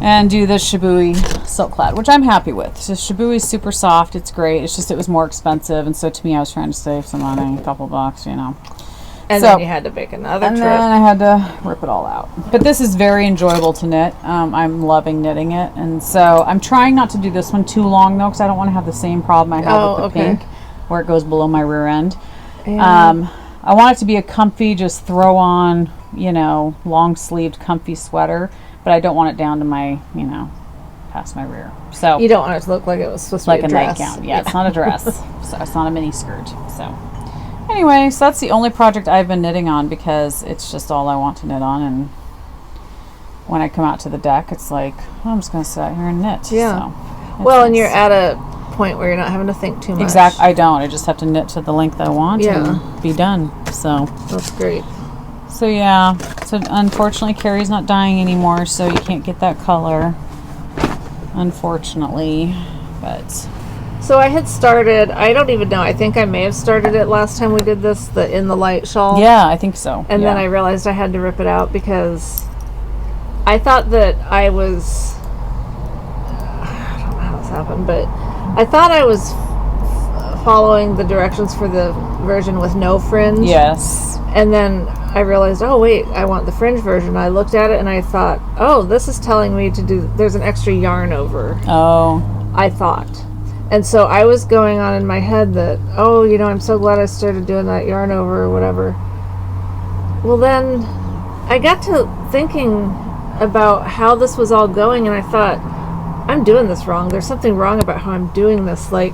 and do the Shibui Silk Cloud, which I'm happy with. So Shibui is super soft. It's great. It's just it was more expensive, and so to me, I was trying to save some money, a couple bucks, And then you had to make another trip. And then I had to rip it all out. But this is very enjoyable to knit. I'm loving knitting it. And so I'm trying not to do this one too long, though, because I don't want to have the same problem I have with the pink, where it goes below my rear end. Yeah. I want it to be a comfy, just throw on, long-sleeved, comfy sweater. But I don't want it down to my, past my rear. So You don't want it to look like it was supposed to like be a dress. nightgown. Yeah, it's not a dress. So it's not a mini skirt. So anyway, so that's the only project I've been knitting on because it's just all I want to knit on. And when I come out to the deck, it's like, oh, I'm just going to sit out here and knit. Yeah. So, Well, and it's you're nice. at a point where you're not having to think too much. Exactly. I don't. I just have to knit to the length I want Yeah. and be done. So That's great. yeah. So unfortunately, Carrie's not dying anymore, so you can't get that color. Unfortunately, but So I had started, I don't even know, I think I may have started it last time we did this, the In the Light shawl. yeah, I think so. And yeah. then I realized I had to rip it out because I thought that I was, I don't know how this happened, but I thought I was following the directions for the version with no fringe. Yes. And then I realized, oh wait, I want the fringe version. I looked at it and I thought, oh, this is telling me to do, there's an extra yarn over, Oh. I thought. And so I was going on in my head that, oh, you know, I'm so glad I started doing that yarn over or whatever. Well, then I got to thinking about how this was all going, and I thought, I'm doing this wrong. There's something wrong about how I'm doing this. Like,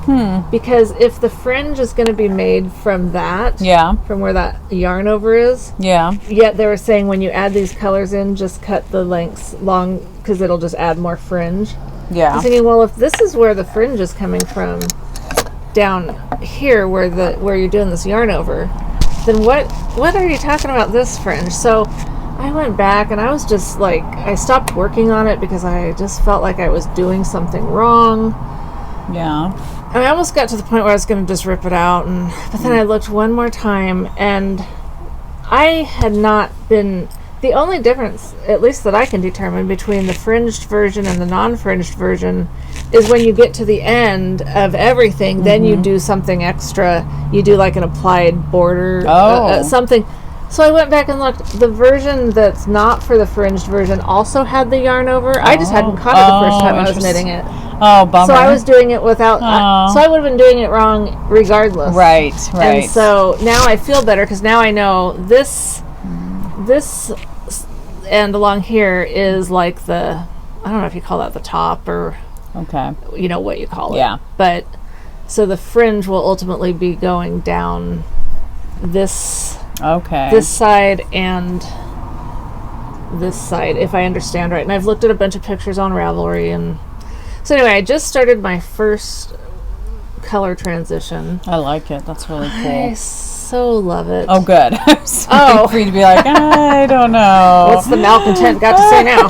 because if the fringe is going to be made from that, Yeah. from where that yarn over is, Yeah. yet they were saying when you add these colors in, just cut the lengths long because it'll just add more fringe. I Yeah. was thinking, well, if this is where the fringe is coming from, down here where you're doing this yarn over, then what are you talking about this fringe? So I went back and I was just like, I stopped working on it because I just felt like I was doing something wrong. Yeah. And I almost got to the point where I was going to just rip it out, but then I looked one more time, and I had not been. The only difference, at least that I can determine, between the fringed version and the non-fringed version is when you get to the end of everything, then you do something extra. You do like an applied border, something. So I went back and looked. The version that's not for the fringed version also had the yarn over. I just hadn't caught it the first time I was knitting it. Oh, bummer. So I was doing it without. Aw. So I would have been doing it wrong regardless. Right. And so now I feel better because now I know this end along here is like the, I don't know if you call that the top or Okay. you know what you call it. Yeah. But so the fringe will ultimately be going down this Okay. this side and this side, if I understand right. And I've looked at a bunch of pictures on Ravelry, and so anyway, I just started my first color transition. I like it. That's really cool. I so love it. Oh, good. I was Oh. waiting for you to be like, I don't know. What's the malcontent got to say now?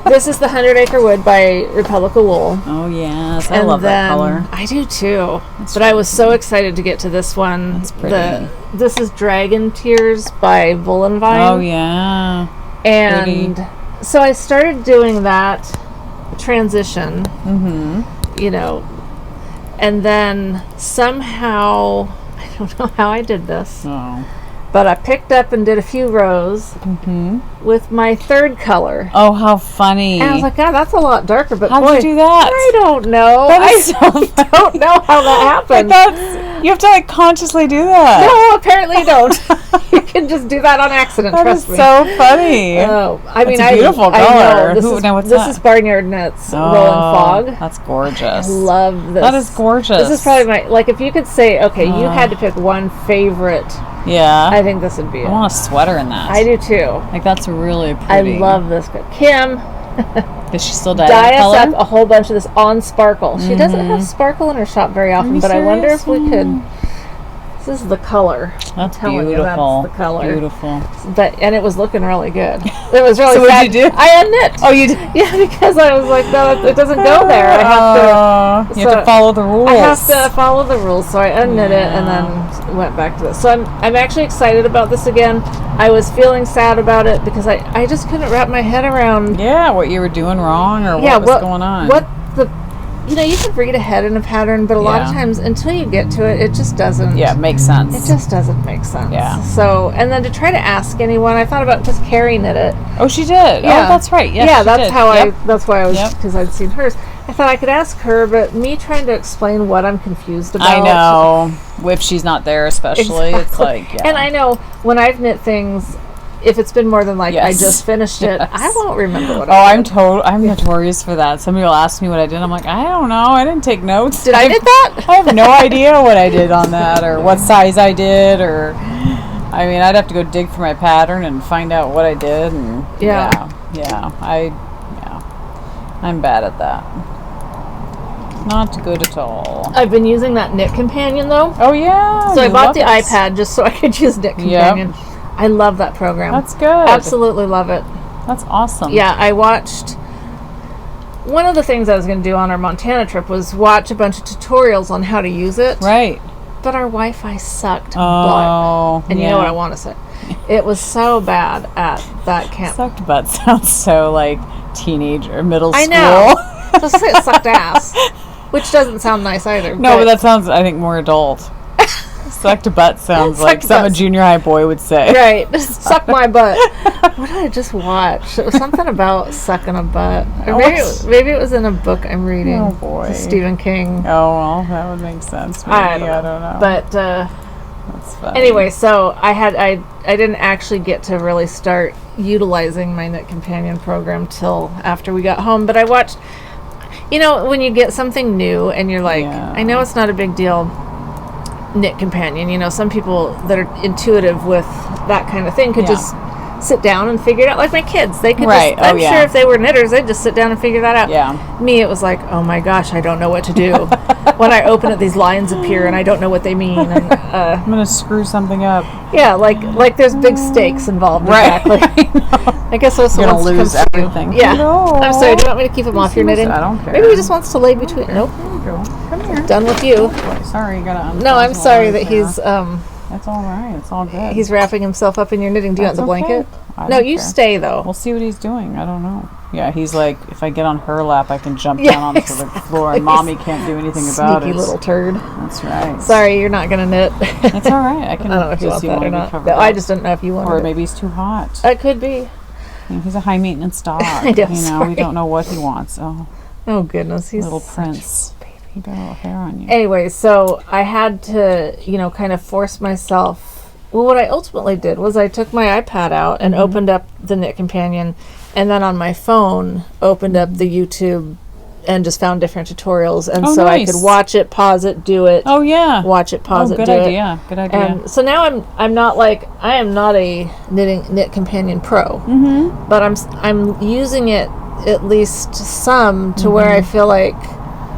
This is the 100 Acre Wood by Republica Wool. Oh, yes. I love that color. I do too. But I was so excited to get to this one. That's pretty. This is Dragon Tears by Vine. Oh, yeah. And so I started doing that transition, you know, and then somehow, I don't know how I did this, Oh. but I picked up and did a few rows with my third color. Oh, how funny. And I was like, God, that's a lot darker, but How'd boy, you do that? I don't know. That I is so funny. don't know how that happened. You have to like consciously do that. No, apparently you don't. You can just do that on accident, That trust is me. so funny. Oh, I mean, That's a beautiful I color. know. Now what's this that? is Barnyard Knits Oh, Rolling Fog. That's gorgeous. I love this. That is gorgeous. This is probably my, like, if you could say, okay, you had to pick one favorite, Yeah. I think this would be I it. want a sweater in that. I do too. Like, that's really I pretty. love this. Kim, Does she still dye dye that us color? up a whole bunch of this on Sparkle. She doesn't have Sparkle in her shop very often, you but I wonder if we serious? could. This is the color. That's telling you, beautiful. that's the color. Beautiful. But and it was looking really good. It was really So what'd sad. you do? I unknit. Oh, you did? Yeah, because I was like, no, it doesn't go there. I have to. You have to follow the rules. I have to follow the rules, so I unknit it and then went back to this. So I'm actually excited about this again. I was feeling sad about it because I just couldn't wrap my head around. Yeah, what you were doing wrong or what was going on. What the, you know, you can read ahead in a pattern, but a lot of Yeah. times until you get to it, it just doesn't. Yeah, it makes sense. It just doesn't make sense. Yeah. So, and then to try to ask anyone, I thought about just Carrie knit it. Oh, she did. Yeah. Oh, that's right. Yes, yeah, she that's did. how Yep. that's why I was, Yep. because I'd seen hers. I thought I could ask her, but me trying to explain what I'm confused about. I know. If she's not there, especially, it's like, yeah. And I know when I've knit things, if it's been more than like Yes. I just finished it, Yes. I won't remember what Oh, I I'm did. I'm notorious for that. Somebody will ask me what I did. I'm like, I don't know. I didn't take notes. Did I did that? I have no idea what I did on that, or what size I did, or I mean, I'd have to go dig for my pattern and find out what I did. And Yeah. I'm bad at that. Not good at all. I've been using that Knit Companion though. Oh yeah. So I you bought love the it. iPad just so I could use Knit Companion. I love that program. That's good. Absolutely love it. That's awesome. Yeah, I watched. One of the things I was going to do on our Montana trip was watch a bunch of tutorials on how to use it. Right. But our Wi-Fi sucked. Oh. And you know what I want to say? It was so bad at that camp. Sucked butt sounds so like teenage or middle school. I know. Just say it sucked ass, which doesn't sound nice either. No, but that sounds, I think, more adult. Sucked butt sounds like Sucked something a butt. junior high boy would say. Right. Suck my butt. What did I just watch? It was something about sucking a butt. Or maybe it was in a book I'm reading. Oh, boy. Stephen King. Oh, well, that would make sense. Maybe. I don't know. But that's funny. anyway, so I didn't actually get to really start utilizing my Knit Companion program till after we got home. But I watched, when you get something new and you're like, Yeah. I know it's not a big deal, Knit Companion. Some people that are intuitive with that kind of thing could Yeah. just sit down and figure it out. Like my kids, they could Right. just, I'm Oh, yeah. sure if they were knitters, they'd just sit down and figure that out. Yeah. Me, it was like, oh my gosh, I don't know what to do. When I open it, these lines appear and I don't know what they mean. And I'm going to screw something up. yeah, like there's big stakes involved. Right. Exactly. I guess those You're ones going to lose comes to you. everything. Yeah. No. I'm sorry. Do you want me to keep them off your knitting? I don't care. Maybe he just wants to lay between. Nope. There you go. Come here. Done with you. Boy, sorry, you got to No, I'm sorry that he's That's all right. It's all good. he's wrapping himself up in your knitting. Do you want That's the okay. blanket? I No, don't you care. stay though. We'll see what he's doing. I don't know. Yeah, he's like, if I get on her lap, I can jump Yeah, down onto the floor, and mommy can't do anything about Sneaky it. little turd. That's right. Sorry, you're not gonna knit. It's all right. I can. I don't know if you want just that or wanna be not. covered No, I up. just didn't know if you wanted Or it. maybe he's too hot. It could be. He's a high maintenance dog. I know, sorry. We don't know what he wants. Oh, Oh goodness, he's little such a prince. baby. You got a little hair on you. Anyway, so I had to, kind of force myself. Well, what I ultimately did was I took my iPad out and opened up the Knit Companion, and then on my phone opened up the YouTube and just found different tutorials, and Oh, so I nice. could watch it, pause it, do it, Oh yeah. watch it, pause it, good do idea. Good it. idea. And so now I am not a Knit Companion pro, but I'm using it at least some to where I feel like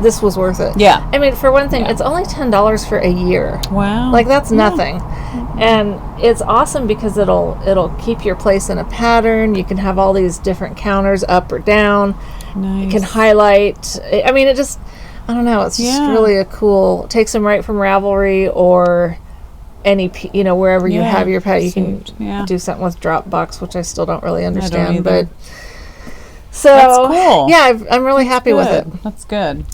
this was worth it. Yeah. I mean, for one thing, Yeah. it's only $10 for a year. Wow. Like that's Yeah. nothing. And it's awesome because it'll keep your place in a pattern. You can have all these different counters up or down. Nice. You can highlight. I mean, I don't know, it's just Yeah. really a cool, takes them right from Ravelry or any, wherever you Yeah, have your pattern. You can saved, yeah. do something with Dropbox, which I still don't really understand, either. but so That's cool. yeah, I'm really happy with it. Good. That's good.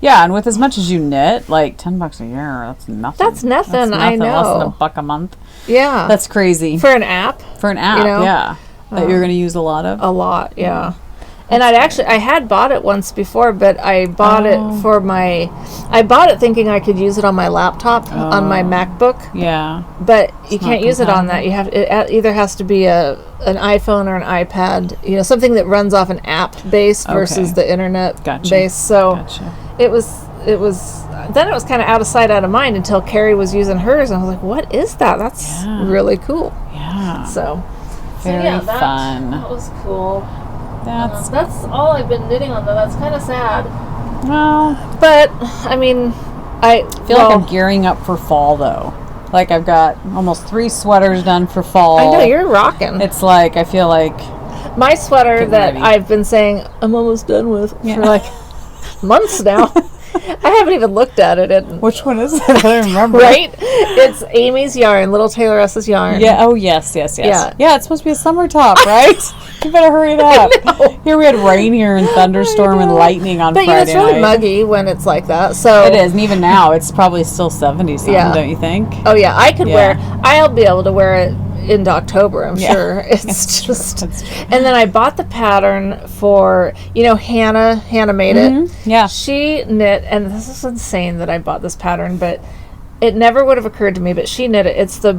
Yeah, and with as much as you knit, like $10 a year, that's nothing. That's nothing, I Less than know. $1 a month. Yeah. That's crazy. for an app. For an app, know? yeah. That you're going to use a lot of. A lot, yeah. And I had bought it once before, but I bought it I bought it thinking I could use it on my laptop, on my MacBook, Yeah. but you not can't use it on that. It either has to be an iPhone or an iPad, something that runs off an app base versus Okay. the internet Gotcha. base. So Gotcha. it was then it was kind of out of sight, out of mind until Carrie was using hers, and I was like, what is that? That's Yeah. really cool. Yeah. So Very that fun. was cool. That's, That's all I've been knitting on, though. That's kind of sad. well, But, I mean, I feel like I'm gearing up for fall, though. Like, I've got almost 3 sweaters done for fall. I know, you're rocking. It's like, I feel like, My sweater Getting that ready. I've been saying I'm almost done with Yeah. for like months now. I haven't even looked at it. which one is it? I don't remember. Right? It's Amy's yarn, Little Taylor S's yarn. Yeah. Oh, yes. Yeah. Yeah. It's supposed to be a summer top, right? You better hurry it up. know. Here we had rain here and thunderstorm and lightning on But Friday it's really night. muggy when it's like that. So It is, and even now it's probably still 70 something, Yeah. don't you think? Oh yeah, I could Yeah. I'll be able to wear it in October, I'm Yeah. sure. It's That's true. just That's true. And then I bought the pattern for, Hannah made it. Yeah. She knit, and this is insane that I bought this pattern, but it never would have occurred to me, but she knit it. It's the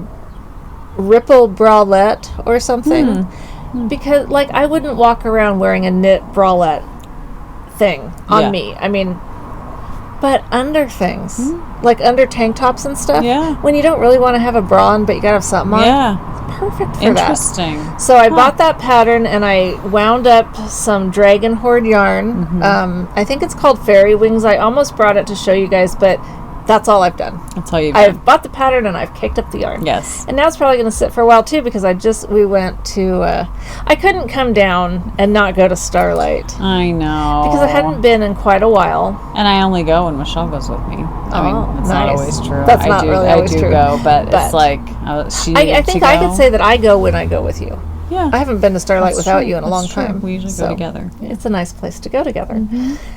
ripple bralette or something. Because, like, I wouldn't walk around wearing a knit bralette thing on me. I mean, but under things, like under tank tops and stuff, when you don't really want to have a bra on, but you gotta have something on, it's perfect for Interesting. that. So I bought that pattern, and I wound up some Dragon Horde yarn. I think it's called Fairy Wings. I almost brought it to show you guys, but that's all I've done. That's all you've done. I've bought the pattern, and I've kicked up the yarn. Yes. And now it's probably going to sit for a while, too, because we went to, I couldn't come down and not go to Starlight. I know. Because I hadn't been in quite a while. And I only go when Michelle goes with me. I mean, it's not always true. That's not really always true. I do go, but it's like, she I think I could say that I go when I go with you. Yeah. I haven't been to Starlight That's without true. you in a long That's true. time. We usually go together. It's a nice place to go together.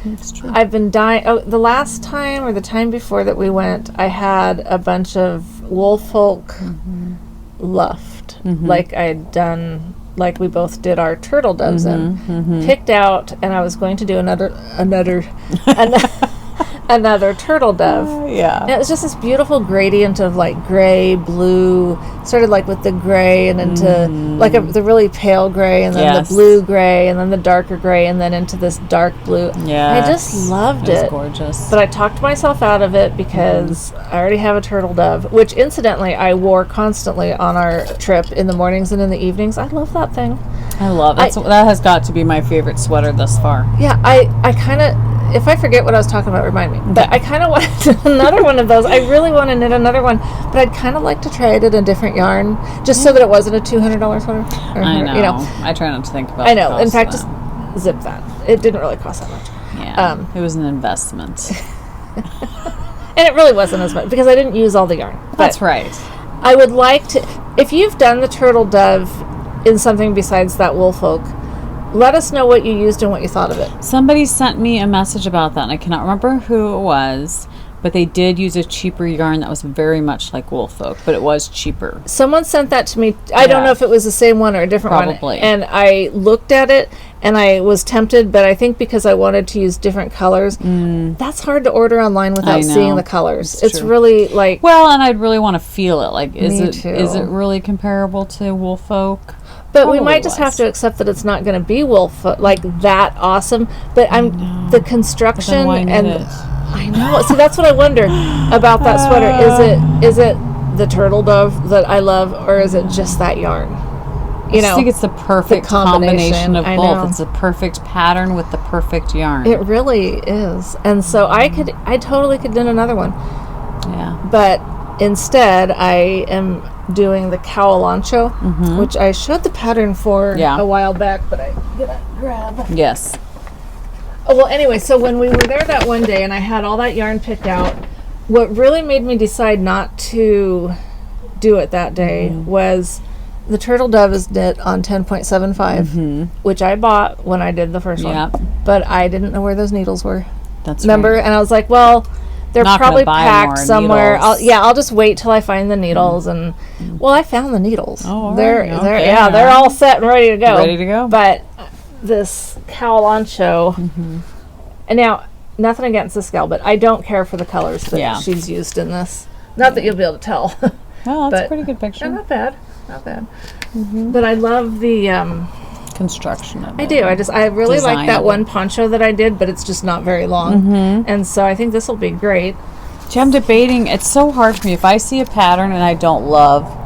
It's true. I've been dying. Oh, the last time or the time before that we went, I had a bunch of Woolfolk luft, like I had done, like we both did our turtle doves in, picked out, and I was going to do another turtle dove. Yeah. And it was just this beautiful gradient of like gray, blue, started like with the gray and into like the really pale gray, and then the blue gray, and then the darker gray, and then into this dark blue. Yeah. I just loved it. It was gorgeous. But I talked myself out of it because I already have a turtle dove, which incidentally I wore constantly on our trip in the mornings and in the evenings. I love that thing. I love it. That has got to be my favorite sweater thus far. Yeah, I kind of, if I forget what I was talking about, remind me. But I kind of wanted another one of those. I really want to knit another one, but I'd kind of like to try it in a different yarn, just so that it wasn't a $200 sweater. I know. You know. I try not to think about. I know. In fact, just zip that. It didn't really cost that much. Yeah. It was an investment. And it really wasn't as much because I didn't use all the yarn. But That's right. I would like to. If you've done the turtle dove in something besides that Woolfolk, let us know what you used and what you thought of it. Somebody sent me a message about that, and I cannot remember who it was, but they did use a cheaper yarn that was very much like Woolfolk, but it was cheaper. Someone sent that to me. I don't know if it was the same one or a different one. Probably. And I looked at it, and I was tempted, but I think because I wanted to use different colors, that's hard to order online without seeing the colors. It's really like... Well, and I'd really want to feel it. Like, is Me too. it really comparable to Woolfolk? But we might just have to accept that it's not going to be Woolfolk, like that awesome. But the construction But then why knit and... it? I know. See, that's what I wonder about that sweater. Is it the turtle dove that I love, or is it just that yarn? You know, I think it's the perfect combination of both. Know. It's a perfect pattern with the perfect yarn. It really is. And so I totally could knit another one. Yeah. But instead, I am doing the cowl ancho, which I showed the pattern for a while back, but I gotta grab. Yes. Oh, well, anyway, so when we were there that one day and I had all that yarn picked out, what really made me decide not to do it that day was the turtle dove is knit on 10.75, which I bought when I did the first one. But I didn't know where those needles were. Remember? Right. And I was like, well, they're Not probably buy packed more somewhere. needles. I'll just wait till I find the needles. And well, I found the needles. Oh, all they're right. Okay. they're all set and ready to go. Ready to go. But this cowl ancho, and now nothing against this gal, but I don't care for the colors that she's used in this. Not that you'll be able to tell. Oh, that's a pretty good picture. Not bad. But I love the construction of it. I do. I really Design like that of one it. poncho that I did, but it's just not very long. And so I think this will be great. See, I'm debating. It's so hard for me. If I see a pattern and I don't love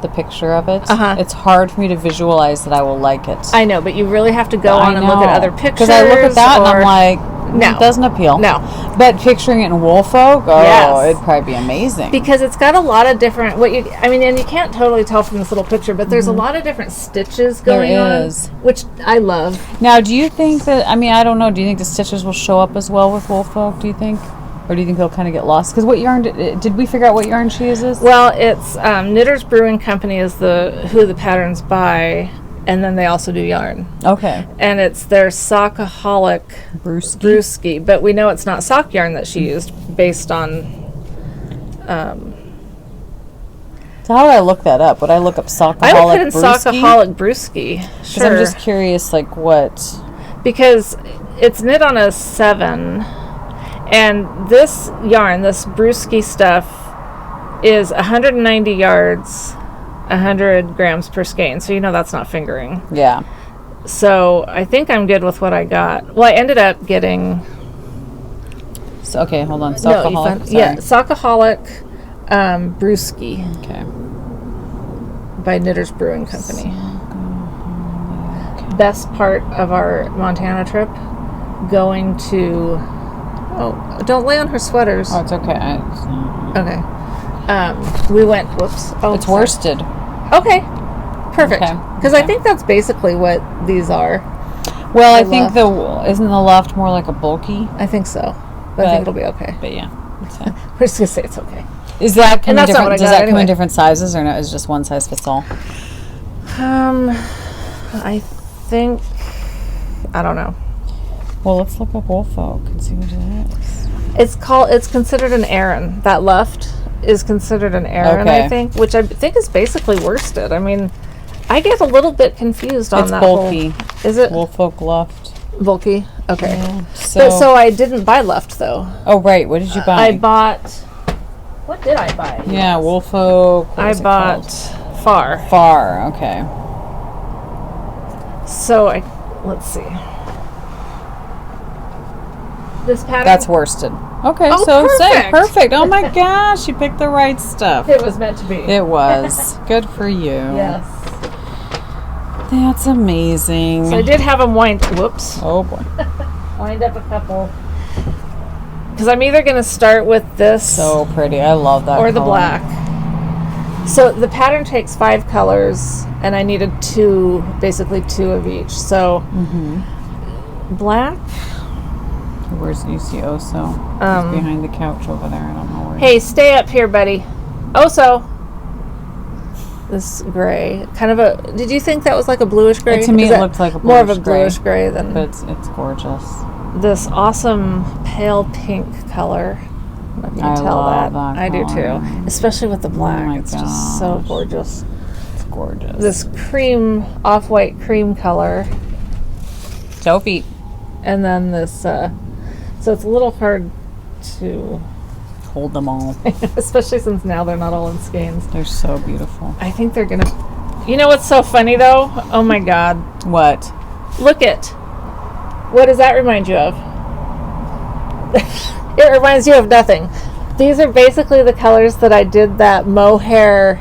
the picture of it, it's hard for me to visualize that I will like it. I know, but you really have to go on and look at other pictures. Because I look at that and I'm like, no, it doesn't appeal. No. But picturing it in Woolfolk, it'd probably be amazing. Because it's got a lot of different, and you can't totally tell from this little picture, but there's a lot of different stitches going on, which I love. Now, do you think that, I don't know, do you think the stitches will show up as well with Woolfolk, do you think? Or do you think they'll kind of get lost? Because what yarn, did we figure out what yarn she uses? Well, it's Knitters Brewing Company is who the pattern's by, and then they also do yarn. Okay. And it's their Sockaholic Brewski, but we know it's not sock yarn that she used based on... So how would I look that up? Would I look up Sockaholic Brewski? I would put in Sockaholic Brewski. Because I'm just curious, like, what... Because it's knit on a 7... And this yarn, this Brewski stuff, is 190 yards 100 grams per skein. So, that's not fingering. Yeah. So, I think I'm good with what I got. Well, I ended up getting... So, okay, hold on. Sockaholic. Yeah, Sockaholic Brewski. Okay. By Knitters Brewing Company. Best part of our Montana trip, going to... Oh, don't lay on her sweaters. Oh, it's okay. Okay. We went... Whoops. Oh, it's worsted. Okay. Perfect. Because Okay. I think that's basically what these are. Well, I think isn't the Luft more like a bulky? I think so. But I think it'll be okay. But yeah. It's fine. We're just going to say it's okay. Is that come in that's not different? what I Does got that come anyway. in different sizes, or no? Is just one size fits all? I think... I don't know. Well, let's look up Woolfolk and see what it is. It's considered an Aran. That Luft is considered an Aran, Okay. I think, which I think is basically worsted. I mean, I get a little bit confused on It's that. bulky. Is it Woolfolk Luft. bulky? Okay. Yeah. So I didn't buy Luft though. Oh right, what did you buy? I bought. What did I buy? Yeah, Woolfolk. What I was it bought called? Far. Far. Okay. So let's see. This pattern. That's worsted. Okay, Oh, so perfect. perfect. Oh my gosh, you picked the right stuff. It was meant to be. It was. Good for you. Yes. That's amazing. So I did have them wind. Whoops. Oh boy. Wind up a couple. Because I'm either going to start with this So pretty. I love that or the color. black. So the pattern takes 5 colors, and I needed 2, basically 2 of each. So black. Where's UC Oso? He's behind the couch over there. I don't know where. Hey, stay up here, buddy. Oso. This gray, kind of a. Did you think that was like a bluish gray? To me, Is it that looked like a more of a bluish gray. bluish gray than But it's gorgeous. this awesome pale pink color. I don't know if you can I tell love that. that I do color. too, especially with the black. my It's just so gosh. gorgeous. It's gorgeous. This cream, off-white cream color, Sophie. and then this. So it's a little hard to, Hold them all. especially since now they're not all in skeins. They're so beautiful. I think they're gonna. You know what's so funny though? Oh my God! What? Look it. What does that remind you of? It reminds you of nothing. These are basically the colors that I did that mohair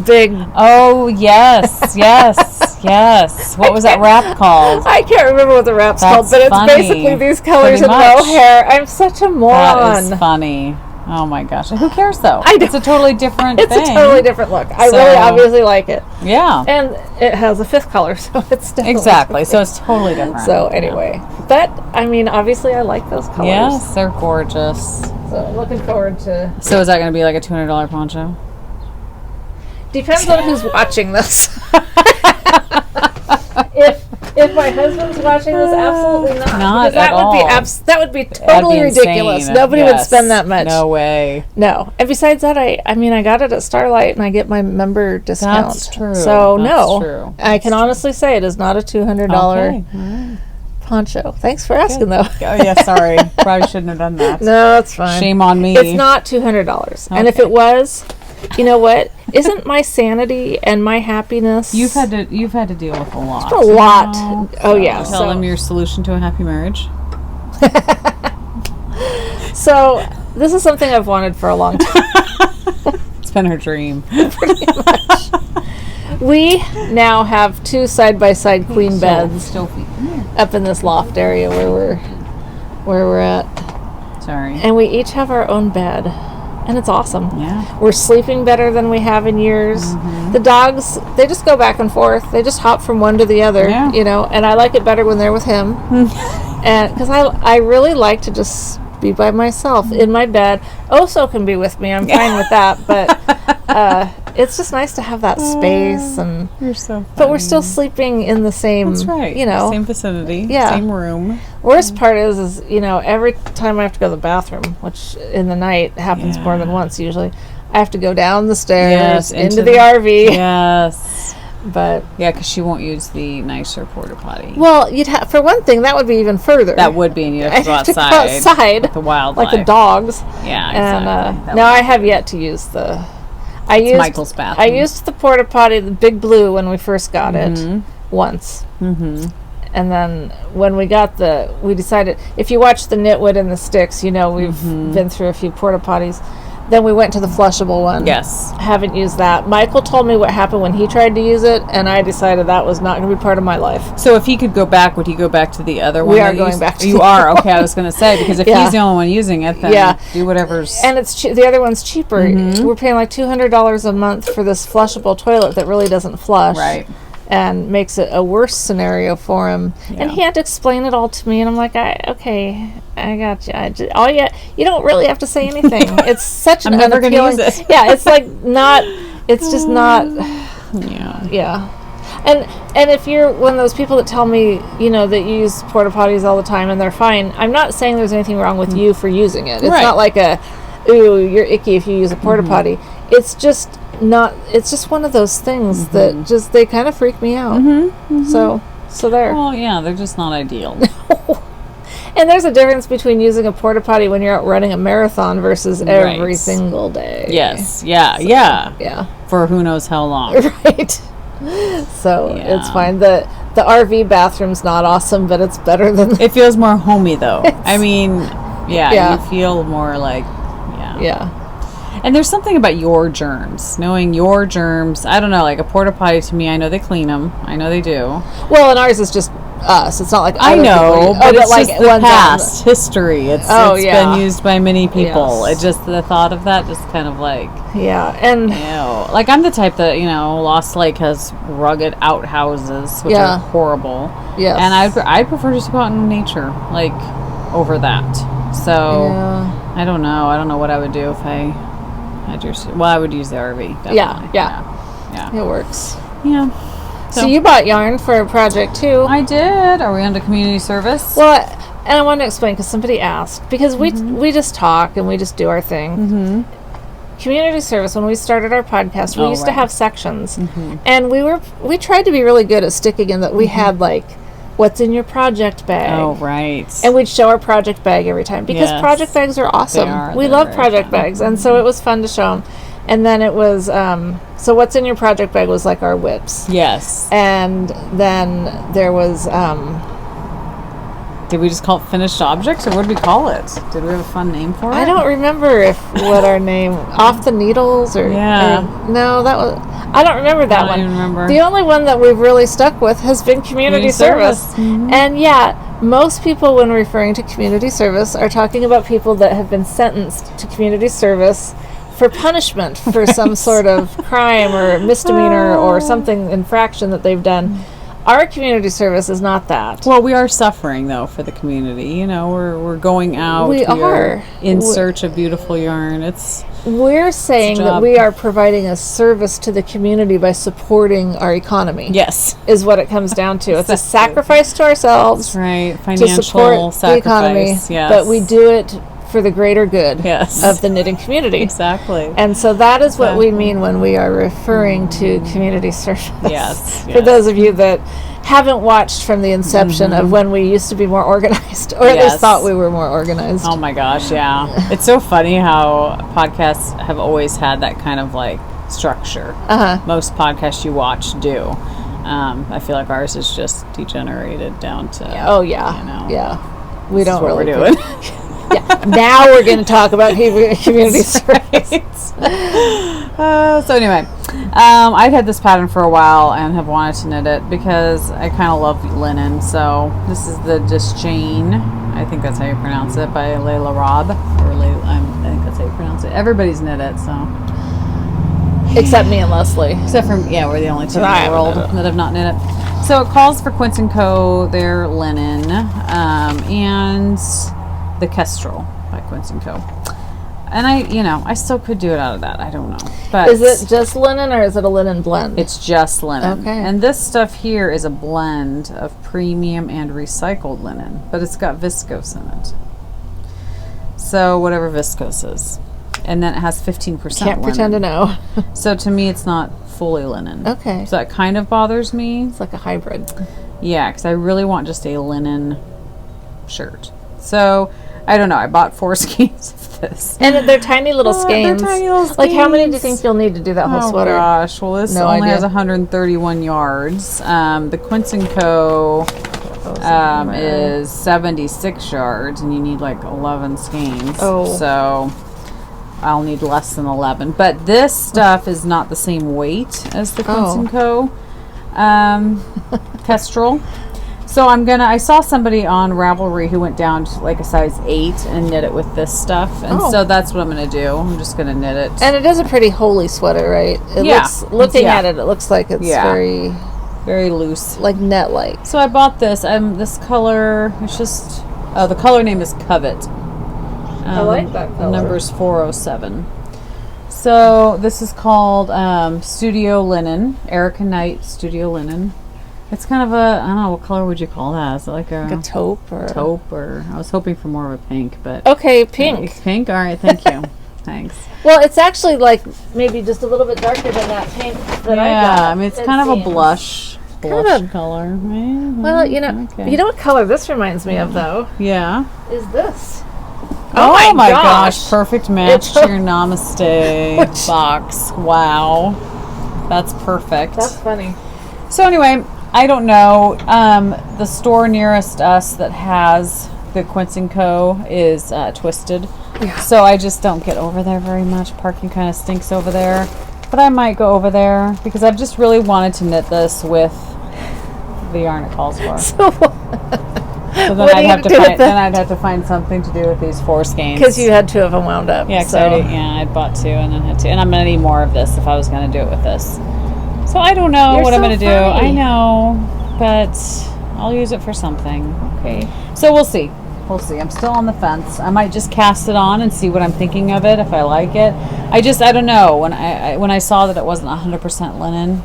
big. Oh, yes. Yes. What was that wrap called? I can't remember what the wrap's That's called, but it's funny. basically these colors Pretty in much. mohair. I'm such a moron. That is funny. Oh my gosh. Who cares though? I know. It's a totally different It's thing. a totally different look. I So- really obviously like it. Yeah. And it has a 5th color, so it's definitely Exactly. So it's totally different. So anyway, but I mean, obviously I like those colors. Yes, they're gorgeous. So I'm looking forward to. So is that going to be like a $200 poncho? Depends on who's watching this. If my husband's watching this, absolutely not. Not because that at would be all. that would be That'd totally be ridiculous. insane. Nobody would Yes. spend that much. No way. No. And besides that, I mean, I got it at Starlight, and I get my member discount. That's true. So That's no, true. I can honestly say it is not a $200 Okay. All right. poncho. Thanks for asking, though. Oh yeah, sorry. Probably shouldn't have done that. No, it's fine. Shame on me. It's not $200. And if Okay. it was, you know what? Isn't my sanity and my happiness? You've had to deal with a lot. A lot. you know? Oh, yeah. Tell them your solution to a happy marriage. So this is something I've wanted for a long time. It's been her dream. We now have 2 side-by-side queen beds Sophie, come here. up in this loft area where we're at, Sorry. and we each have our own bed, and it's awesome. Yeah. We're sleeping better than we have in years. Mm-hmm. The dogs, they just go back and forth. They just hop from one to the other, Yeah. you know, and I like it better when they're with him. And because I really like to just be by myself in my bed. Oso can be with me. I'm fine with that, but it's just nice to have that space. And You're so funny. but we're still sleeping in the same, That's right. you know. Same vicinity. Yeah. Same room. Worst part is, you know, every time I have to go to the bathroom, which in the night happens more than once usually, I have to go down the stairs into the RV. Yes. But Yeah, because she won't use the nicer porta potty. well, you'd have for one thing that would be even further. That would be, and you'd have to go I'd have to go outside. outside, With the wildlife. like the dogs. Yeah, And exactly. That now would- I have yet to use the. It's Michael's bathroom. I used the porta potty, the big blue, when we first got it once. Mm-hmm. And then when we decided, if you watch the Nitwit and the Sticks, we've been through a few porta potties. Then we went to the flushable one. Yes. Haven't used that. Michael told me what happened when he tried to use it, and I decided that was not going to be part of my life. So if he could go back, would he go back to the other one? We are going back to You are? Okay, I was going to say, because if Yeah. he's the only one using it, then do whatever's... And it's the other one's cheaper. We're paying like $200 a month for this flushable toilet that really doesn't flush. Right. And makes it a worse scenario for him. Yeah. And he had to explain it all to me, and I'm like, okay, I got you. You don't really have to say anything. It's such an I'm never going to unappealing. use it. Yeah, it's like not. It's just not. Yeah. Yeah. And if you're one of those people that tell me, that you use porta potties all the time and they're fine, I'm not saying there's anything wrong with you for using it. It's not like ooh, you're icky if you use a porta potty. It's just one of those things that just, they kind of freak me out. So there. Well, yeah, they're just not ideal. And there's a difference between using a porta potty when you're out running a marathon versus every single day. Yes. Yeah. Yeah. Yeah. For who knows how long. Right. So it's fine. The RV bathroom's not awesome, but it's better than... It feels more homey, though. I mean, you feel more like... Yeah. And there's something about your germs, knowing your germs. I don't know, like a porta potty to me, I know they clean them. I know they do. Well, and ours is just us. It's not like I know, but it's like just the past history. It's been used by many people. Yes. It just, the thought of that just kind of like... Yeah, and... Ew. Like, I'm the type that, Lost Lake has rugged outhouses, which are horrible. Yes. And I'd prefer just to go out in nature, like, over that. So, I don't know. I don't know what I would do if I... I would use the RV. Definitely. Yeah. It works. Yeah. So you bought yarn for a project too. I did. Are we on to community service? Well, and I want to explain because somebody asked, because we just talk and we just do our thing. Community service, when we started our podcast, we used to have sections, and we tried to be really good at sticking in that we had like, what's in your project bag? Oh, right. And we'd show our project bag every time because project bags are awesome. We love project bags, and so it was fun to show them. And then it was, so what's in your project bag was like our whips. Yes. And then there was... did we just call it finished objects, or what did we call it? Did we have a fun name for it? I don't remember what our name... Off the Needles or... no, that was... I don't remember that one. I don't even remember. The only one that we've really stuck with has been community service. And most people, when referring to community service, are talking about people that have been sentenced to community service for punishment for some sort of crime or misdemeanor or something, infraction that they've done. Our community service is not that. Well, we are suffering, though, for the community. We're going out. We are. In search of beautiful yarn. We're saying that we are providing a service to the community by supporting our economy. Yes. Is what it comes down to. It's a sacrifice to ourselves. That's right. Financial to support the economy. Yes. But we do it for the greater good of the knitting community. Exactly. And so that is what we mean when we are referring to community service. Yes. For those of you that haven't watched from the inception of when we used to be more organized, or at least thought we were more organized. Oh my gosh, yeah. It's so funny how podcasts have always had that kind of like structure. Most podcasts you watch do. I feel like ours is just degenerated down to we don't really what we're doing. Now we're going to talk about community service. So anyway, I've had this pattern for a while and have wanted to knit it because I kind of love linen. So this is the Disjane, I think that's how you pronounce it, by Layla Robb. I think that's how you pronounce it. Everybody's knit it, so. Except me and Leslie. Except for, we're the only two in the world that have not knit it. So it calls for Quince & Co., their linen, and the Kestrel by Quince & Co. And I still could do it out of that. I don't know. But is it just linen or is it a linen blend? It's just linen. Okay. And this stuff here is a blend of premium and recycled linen, but it's got viscose in it. So whatever viscose is. And then it has 15% Can't linen. pretend to know. So to me, it's not fully linen. Okay. So that kind of bothers me. It's like a hybrid. Yeah, because I really want just a linen shirt. So I don't know. I bought 4 skeins of this. And they're tiny little They're skeins. tiny little Like, how many do you skeins. think you'll need to do that whole Oh sweater? gosh, well this No only idea. has 131 yards. The Quince & Co. Is 76 yards, and you need like 11 skeins. Oh. So I'll need less than 11. But this stuff is not the same weight as the Quince & Co. Kestrel. So I saw somebody on Ravelry who went down to like a size 8 and knit it with this stuff. And so that's what I'm going to do. I'm just going to knit it. And it is a pretty holey sweater, right? It Yeah. looks, looking Yeah. at it looks like it's very, very loose. like, net-like. So I bought this. This color, it's just, the color name is Covet. I like that The color. number's 407. So this is called Studio Linen, Erica Knight Studio Linen. It's kind of I don't know, what color would you call that? Is it like Like a taupe or... taupe, or I was hoping for more of a pink, but Okay, pink. It's pink. All right, thank you. Thanks. Well, it's actually like maybe just a little bit darker than that pink that I got. I mean it's kind of a blush Kind of a- color. Mhm, Well, you know, okay. you know what color this reminds me of though? Yeah. Is this? Oh my gosh, perfect match It's- to your Namaste box. Wow. That's perfect. That's funny. So anyway, I don't know. The store nearest us that has the Quince & Co. is Twisted. Yeah. So I just don't get over there very much. Parking kind of stinks over there. But I might go over there because I've just really wanted to knit this with the yarn it calls for. So then What do I'd you have to do with find that? then I'd have to find something to do with these 4 skeins. Because you had 2 of them wound up. Yeah, 'cause so. I already, I'd bought 2 and then had 2. And I'm going to need more of this if I was going to do it with this. So I don't know You're what I'm so going to do. funny. I know, but I'll use it for something. Okay. So we'll see. We'll see. I'm still on the fence. I might just cast it on and see what I'm thinking of it, if I like it. I don't know. When I saw that it wasn't 100% linen,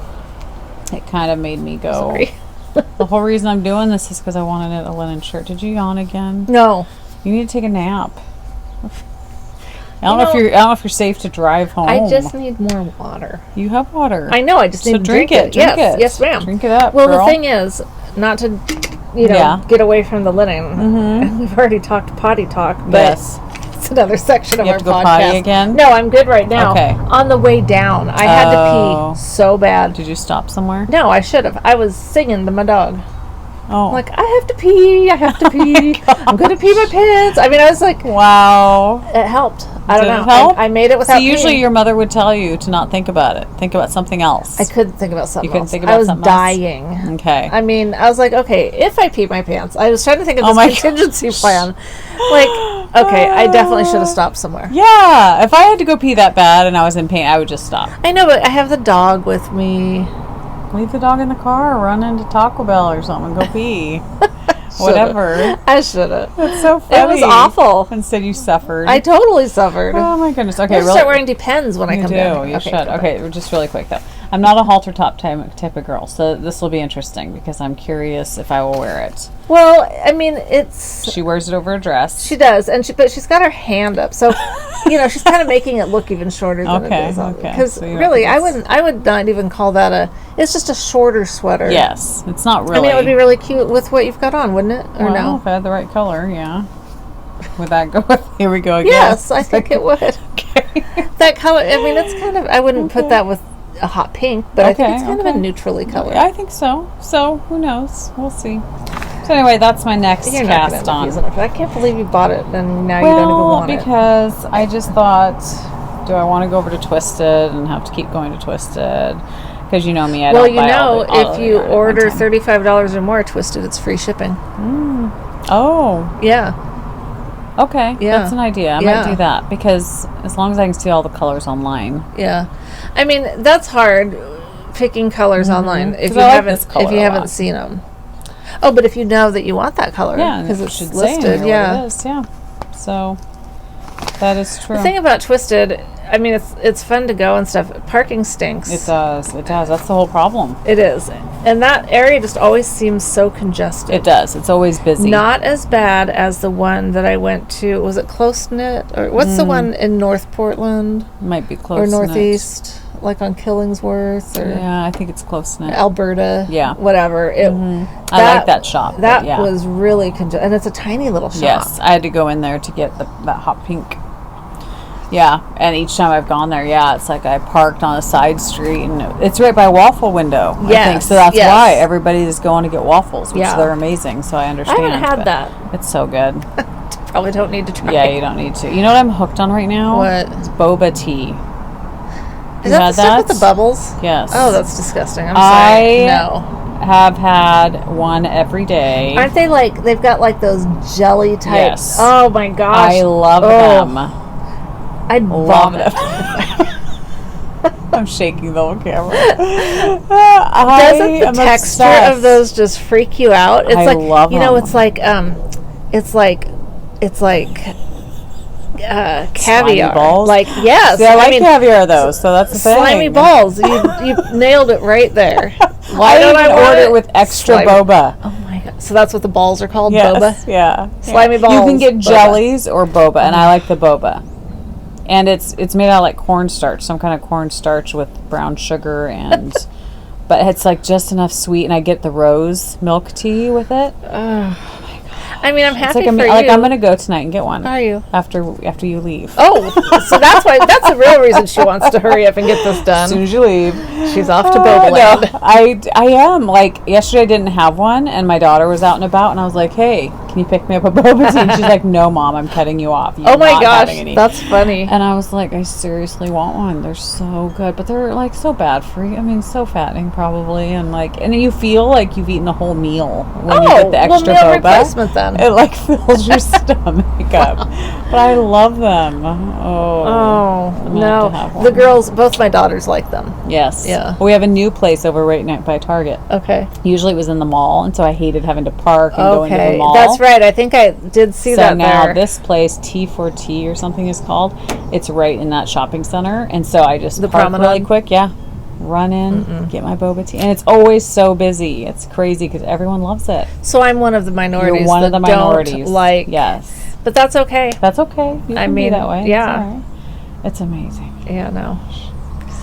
it kind of made me go. Sorry. The whole reason I'm doing this is because I wanted a linen shirt. Did you yawn again? No. You need to take a nap. I don't know if you're safe to drive home. I just need more water. You have water. I know. I just need So to drink drink it. Drink yes. it. Yes, ma'am. Drink it up. Well, girl. the thing is, not to, Yeah. get away from the linen. And we've already talked potty talk, but Yes. it's another section of You our have to go podcast. potty again? No, I'm good right now. Okay. On the way down, I had Oh. to pee so bad. Did you stop somewhere? No, I should have. I was singing to my dog. Oh. I'm like, I have to pee. I have to pee. I'm going to pee my pants. I mean, I was like, wow. it helped. I don't Did know. it help? I made it without See, usually peeing. your mother would tell you to not think about it. Think about something else. I couldn't think about something You couldn't else. think I about was something else? dying. Okay. I mean, I was like, okay, if I pee my pants, I was trying to think of Oh this my contingency plan. Like, okay, I definitely should have stopped somewhere. Yeah. If I had to go pee that bad and I was in pain, I would just stop. I know, but I have the dog with me. Leave the dog in the car or run into Taco Bell or something. Go pee. Whatever. I should have. That's so funny. It was awful. Instead, you suffered. I totally suffered. Oh my goodness. I Okay, have to really. start wearing Depends when I You come do. down. You should. come back. Okay, just really quick though. I'm not a halter top type of girl, so this will be interesting because I'm curious if I will wear it. Well, I mean, it's She wears it over a dress. she does, and but she's got her hand up, so she's kind of making it look even shorter than Okay, it is. okay. Because So you don't really, think I would not even call that a. It's just a shorter sweater. Yes, it's not really. I mean, it would be really cute with what you've got on, wouldn't it? Or well, no? if I had the right color, yeah. Would that go with? Here we go again. Yes, I think it would. Okay. That color. I mean, it's kind of. I wouldn't put that with a hot pink, but I think Okay, it's kind of okay. a neutrally color. I think so. So who knows? We'll see. So anyway, that's my next You're not cast gonna on. use it. I can't believe you bought it and now you don't even want it. because I just thought, do I want to go over to Twisted and have to keep going to Twisted? Because you know me, I Well, don't buy all the if you yarn at one order time. $35 or more Twisted, it's free shipping. Oh, Yeah. okay. Yeah. That's an idea. I Yeah. might do that because as long as I can see all the colors online. Yeah. I mean, that's hard picking colors online if 'Cause you I like haven't this color if you a haven't lot. seen them. Oh, but if you know that you want that color Yeah, because it it's should say in listed, here yeah. what it is. Yeah. So that is true. The thing about Twisted, I mean, it's fun to go and stuff. Parking stinks. It does. It does. That's the whole problem. It is. And that area just always seems so congested. It does. It's always busy. Not as bad as the one that I went to. Was it Close Knit? Or what's the one in North Portland? Might be close. Or knit. Northeast? Like on Killingsworth? Or Yeah, I think it's close knit. Alberta? Yeah. Whatever. I like that shop. but That yeah. was really congested. And it's a tiny little shop. Yes, I had to go in there to get that hot pink Yeah, and each time I've gone there, it's like I parked on a side street, and it's right by a waffle window. I think Yes, so. That's yes. why everybody is going to get waffles, which Yeah. they're amazing. So I understand. I haven't had but that. It's so good. Probably don't need to try. Yeah, you don't need to. You know what I'm hooked on right now? What? It's boba tea. Is that the stuff with the bubbles? Yes. Oh, that's disgusting. I'm I sorry. No. have had one every day. Aren't they like, they've got like those jelly types? Yes. Oh my gosh. I love them. I'd Love vomit. them. I'm shaking the whole camera. Doesn't the texture of those just freak you out? It's I like, love you know, them. it's like caviar. balls? Like, yes. See, I like mean, caviar though, so that's the thing. slimy balls. You nailed it right there. Why I don't even I want order it it with extra slimy? boba. Oh my god! So that's what the balls are called, Yes, boba. yeah. Slimy You balls, can get boba. jellies or boba, and I like the boba. And it's made out of like cornstarch, some kind of cornstarch with brown sugar and, but it's like just enough sweet, and I get the rose milk tea with it. I mean, I'm It's happy like for you. I'm gonna go tonight and get one. Are you? After you leave? Oh, so that's the real reason she wants to hurry up and get this As soon done. as you leave. She's off to Boba Land. No, I am. Like, yesterday I didn't have one, and my daughter was out and about, and I was like, hey, can you pick me up a boba tea? And she's like, no, Mom, I'm cutting you off. You're Oh my not gosh, having any. that's funny. And I was like, I seriously want one. They're so good, but they're like so bad for you. I mean, so fattening probably, and like, and you feel like you've eaten a whole meal when you get the extra meal boba. replacement then. It like fills your stomach up. But I love them. Oh, I'm gonna have to have no. one. The girls, both my daughters like them. Yes. Yeah. We have a new place over right now by Target. Okay. Usually it was in the mall, and so I hated having to park and go into the Okay. mall. That's right. I think I did see So that now there. this place, T4T or something is called, it's right in that shopping center, and so I just The park really promenade? quick. Yeah. Run in, get my boba tea, and it's always so busy. It's crazy because everyone loves it. So I'm one of the minorities. You're one of the that don't minorities. like. Yes. But that's okay. That's okay. You I can be mean, that way. yeah. It's all right. It's amazing. Yeah, no.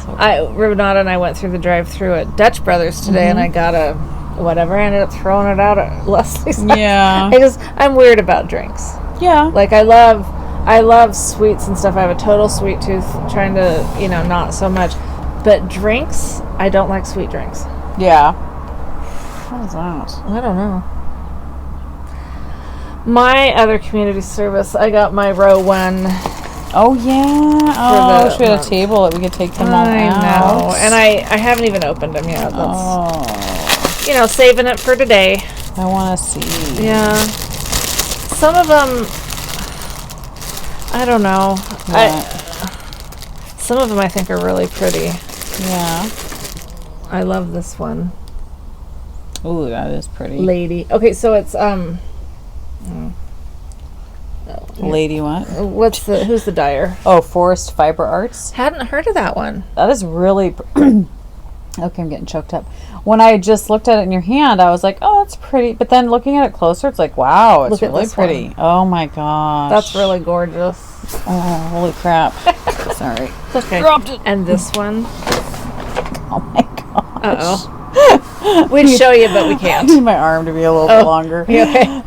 So Renata and I went through the drive-through at Dutch Brothers today, and I got a whatever. I ended up throwing it out at Leslie's. Yeah. I'm weird about drinks. yeah. Like I love sweets and stuff. I have a total sweet tooth. Trying to, not so much. But drinks, I don't like sweet drinks. Yeah. What is that? I don't know. My other community service, I got my row one. Oh yeah. Oh, I wish we had a month. table that we could take them all I out. know, and I haven't even opened them yet. That's Oh, saving it for today. I want to see. Yeah. Some of them, I don't know. Some of them I think are really pretty. Yeah. I love this one. Ooh, that is pretty. Lady. Okay, so it's Lady what? who's the dyer? Oh, Forest Fiber Arts. Hadn't heard of that one. That is really. Okay, I'm getting choked up. When I just looked at it in your hand, I was like, "Oh, it's pretty." But then looking at it closer, it's like, "Wow, it's Look at really this pretty." one. Oh my gosh, That's really gorgeous. Oh, holy crap! Sorry, Okay. dropped it. And this one. Oh my gosh. Uh-oh. We'd show you, but we I can't. need my arm to be a little bit longer. You okay?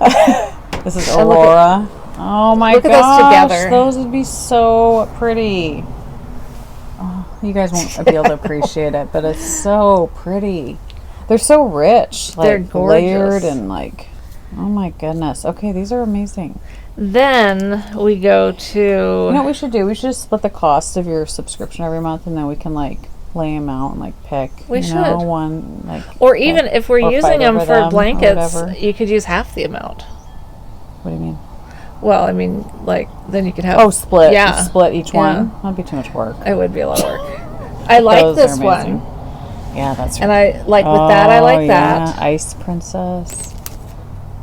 This is And look at- Aurora. Oh my look at those gosh, together. those would be so pretty. Oh, you guys won't be able to appreciate it, but it's so pretty. They're so rich, like They're gorgeous. layered and like, oh my goodness. Okay, these are amazing. Then we go to. You know what we should do? We should just split the cost of your subscription every month, and then we can like lay them out and like pick. We you know, should. one like. Or even if we're or using fight them over for them or blankets, whatever. you could use half the amount. What do you mean? Well, I mean, like, then you could have. Oh, split. Yeah. Split each one. Yeah. That'd be too much work. It would be a lot of work. I like Those this are one. amazing. Yeah, that's And I like with that, I like yeah. that. Ice Princess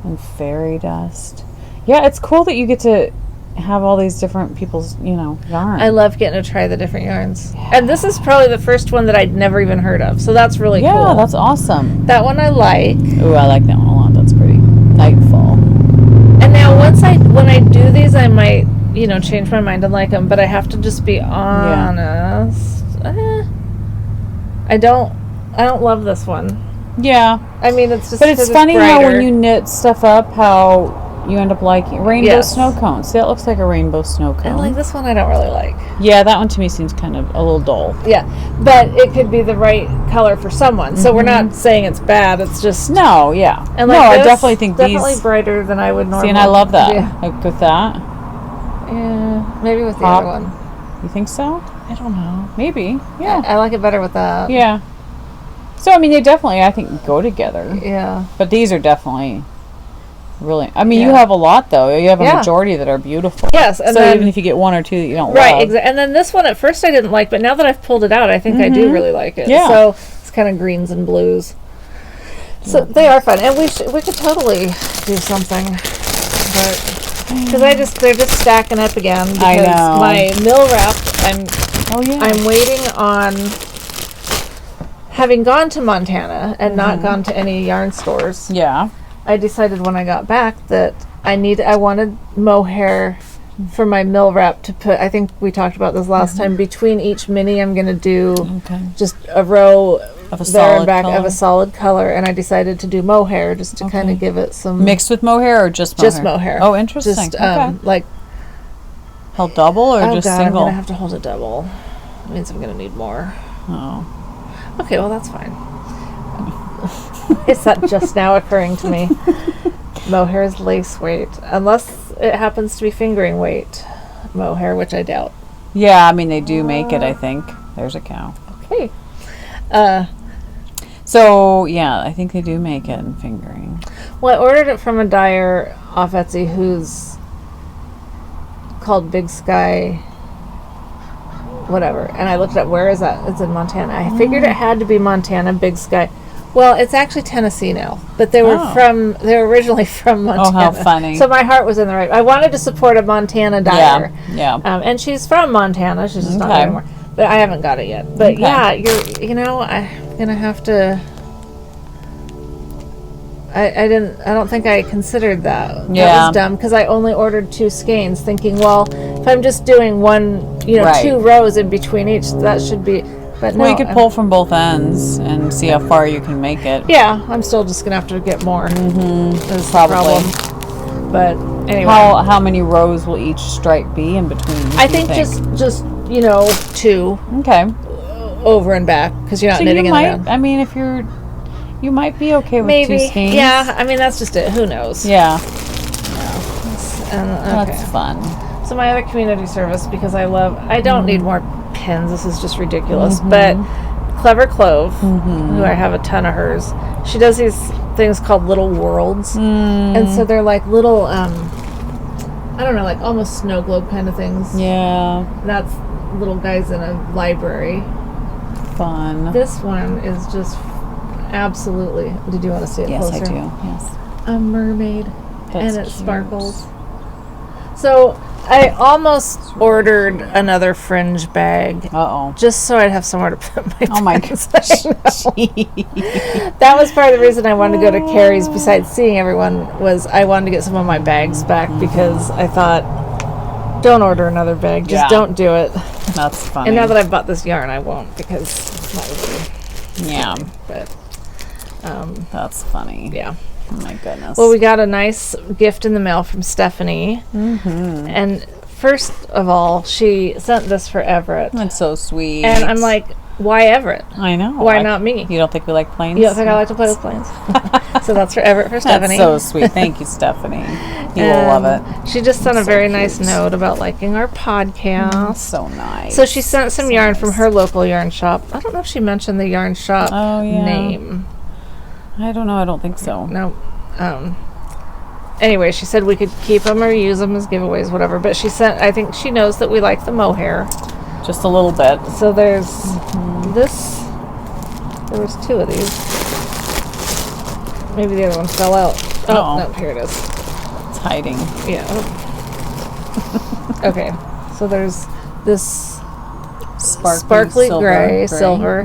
and Fairy Dust. Yeah, it's cool that you get to have all these different people's, yarn. I love getting to try the different yarns. And this is probably the first one that I'd never even heard of. So that's really Yeah, cool. that's awesome. That one I like. Ooh, I like that one a lot. That's pretty. Nightfall. And now when I do these, I might, change my mind and like them, but I have to just be honest. I don't love this one. Yeah. I mean, it's just But it's 'cause funny how brighter. when you knit stuff up, how you end up liking rainbow Yes. snow cones. See, that looks like a rainbow snow cone. And like this one I don't really like. Yeah, that one to me seems kind of a little dull. Yeah, but it could be the right color for someone. So we're not saying it's bad. It's just No, yeah. and no, like I this, definitely think definitely these. brighter than I would normally. See, and I love that. Yeah, Like with that. yeah, maybe with the Pop. other one. You think so? I don't know. Maybe. Yeah. I like it better with that. Yeah. So I mean, they definitely I think go together. Yeah. But these are definitely really. I mean, Yeah. you have a lot though. You have a Yeah. majority that are beautiful. Yes, and so then even if you get one or two that you don't right, love, exactly. And then this one at first I didn't like, but now that I've pulled it out, I think I do really like it. Yeah. So it's kind of greens and blues. So they are fun, and we could totally do something, but because they're just stacking up again because I know. my mill wrap oh yeah, I'm waiting on having gone to Montana and not gone to any yarn stores. yeah. I decided when I got back that I wanted mohair for my mill wrap to put. I think we talked about this last time. Between each mini, I'm going to do Okay. just a row Of a there and solid back of color? a solid color, and I decided to do mohair just to kind Okay. of give it some Mixed with mohair or just mohair? just mohair. Oh, interesting. Just okay. like Held double or oh just god, single? I'm gonna have to hold it double. It means I'm gonna need more. Oh. Okay, well that's fine. It's that just now occurring to me. Mohair is lace weight, unless it happens to be fingering weight mohair, which I doubt. Yeah, I mean they do make it. I think there's a cow. Okay. So yeah, I think they do make it in fingering. Well, I ordered it from a dyer off Etsy who's called Big Sky whatever, and I looked up where is that. It's in Montana. I figured it had to be Montana. Big Sky. Well, it's actually Tennessee now, but they were originally from Montana. Oh, how funny. So my heart was in the right. I wanted to support a Montana dyer. Yeah. And she's from Montana. She's just not there Okay. anymore. But I haven't got it yet. But Okay. yeah, I'm gonna have to. I don't think I considered that. That Yeah. was dumb because I only ordered 2 skeins, thinking, well, if I'm just doing one, Right. 2 rows in between each, that should be. But Well, no, you could pull from both ends and see how far you can make it. Yeah, I'm still just gonna have to get more. Is the Probably. problem. But anyway, How many rows will each stripe be in between? I do you think just 2 okay. over and back because you're not So knitting you in the might. round. I mean, if you might be okay with 2 Maybe. skeins. Yeah, I mean that's just it. Who knows? Yeah. Okay. That's fun. So my other community service, because I don't need more pins. This is just ridiculous. But Clever Clove, who I have a ton of hers, she does these things called little worlds, and so they're like little, I don't know, like almost snow globe kind of things. Yeah. That's little guys in a library. Fun. This one is just absolutely. Did you want to see it Yes, closer? I do. Yes. A mermaid, That's and it cute. sparkles. So I almost ordered another fringe bag Uh-oh. just so I'd have somewhere to put my Oh my pins. gosh. That was part of the reason I wanted to go to Carrie's, besides seeing everyone, was I wanted to get some of my bags back because I thought, don't order another bag. Just Yeah. don't do it. That's funny. And now that I've bought this yarn, I won't because it's not really. Yeah. But, That's funny. yeah. Oh my goodness. Well, we got a nice gift in the mail from Stephanie. And first of all, she sent this for Everett. That's so sweet. And I'm like, why Everett? I know. Why not me? You don't think we like planes? You don't think I like to play with planes? So that's for Everett for Stephanie. That's so sweet. Thank you, Stephanie. You will love it. She just sent a So very cute. nice note about liking our podcast. So nice. So she sent some yarn from her local yarn shop. I don't know if she mentioned the yarn shop Oh, yeah. name. I don't know. I don't think so. No. Anyway, she said we could keep them or use them as giveaways, whatever. But she sent, I think she knows that we like the mohair. Just a little bit. So there's this. There was 2 of these. Maybe the other one fell out. Oh, Uh-oh. no, here it is. It's hiding. Yeah. Okay. So there's this sparkly gray, silver,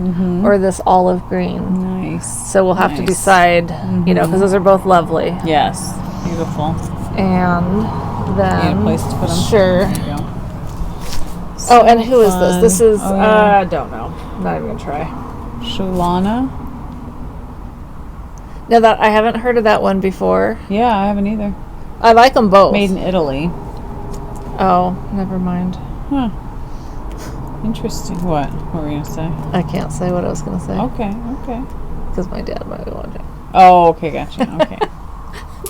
or this olive green. Nice. So we'll have to Nice. decide, because those are both lovely. Yes. Beautiful. And then... You need a place to put 'em? Sure. There you go. Oh, and who is this? fun. This is, Oh, yeah. I don't know. I'm not even going to try. Shulana? No, that I haven't heard of that one before. Yeah, I haven't either. I like them both. Made in Italy. Oh, never mind. Huh. Interesting. What were we gonna say? I can't say what I was gonna say Okay. because my dad might be watching. Oh, okay, gotcha. Okay.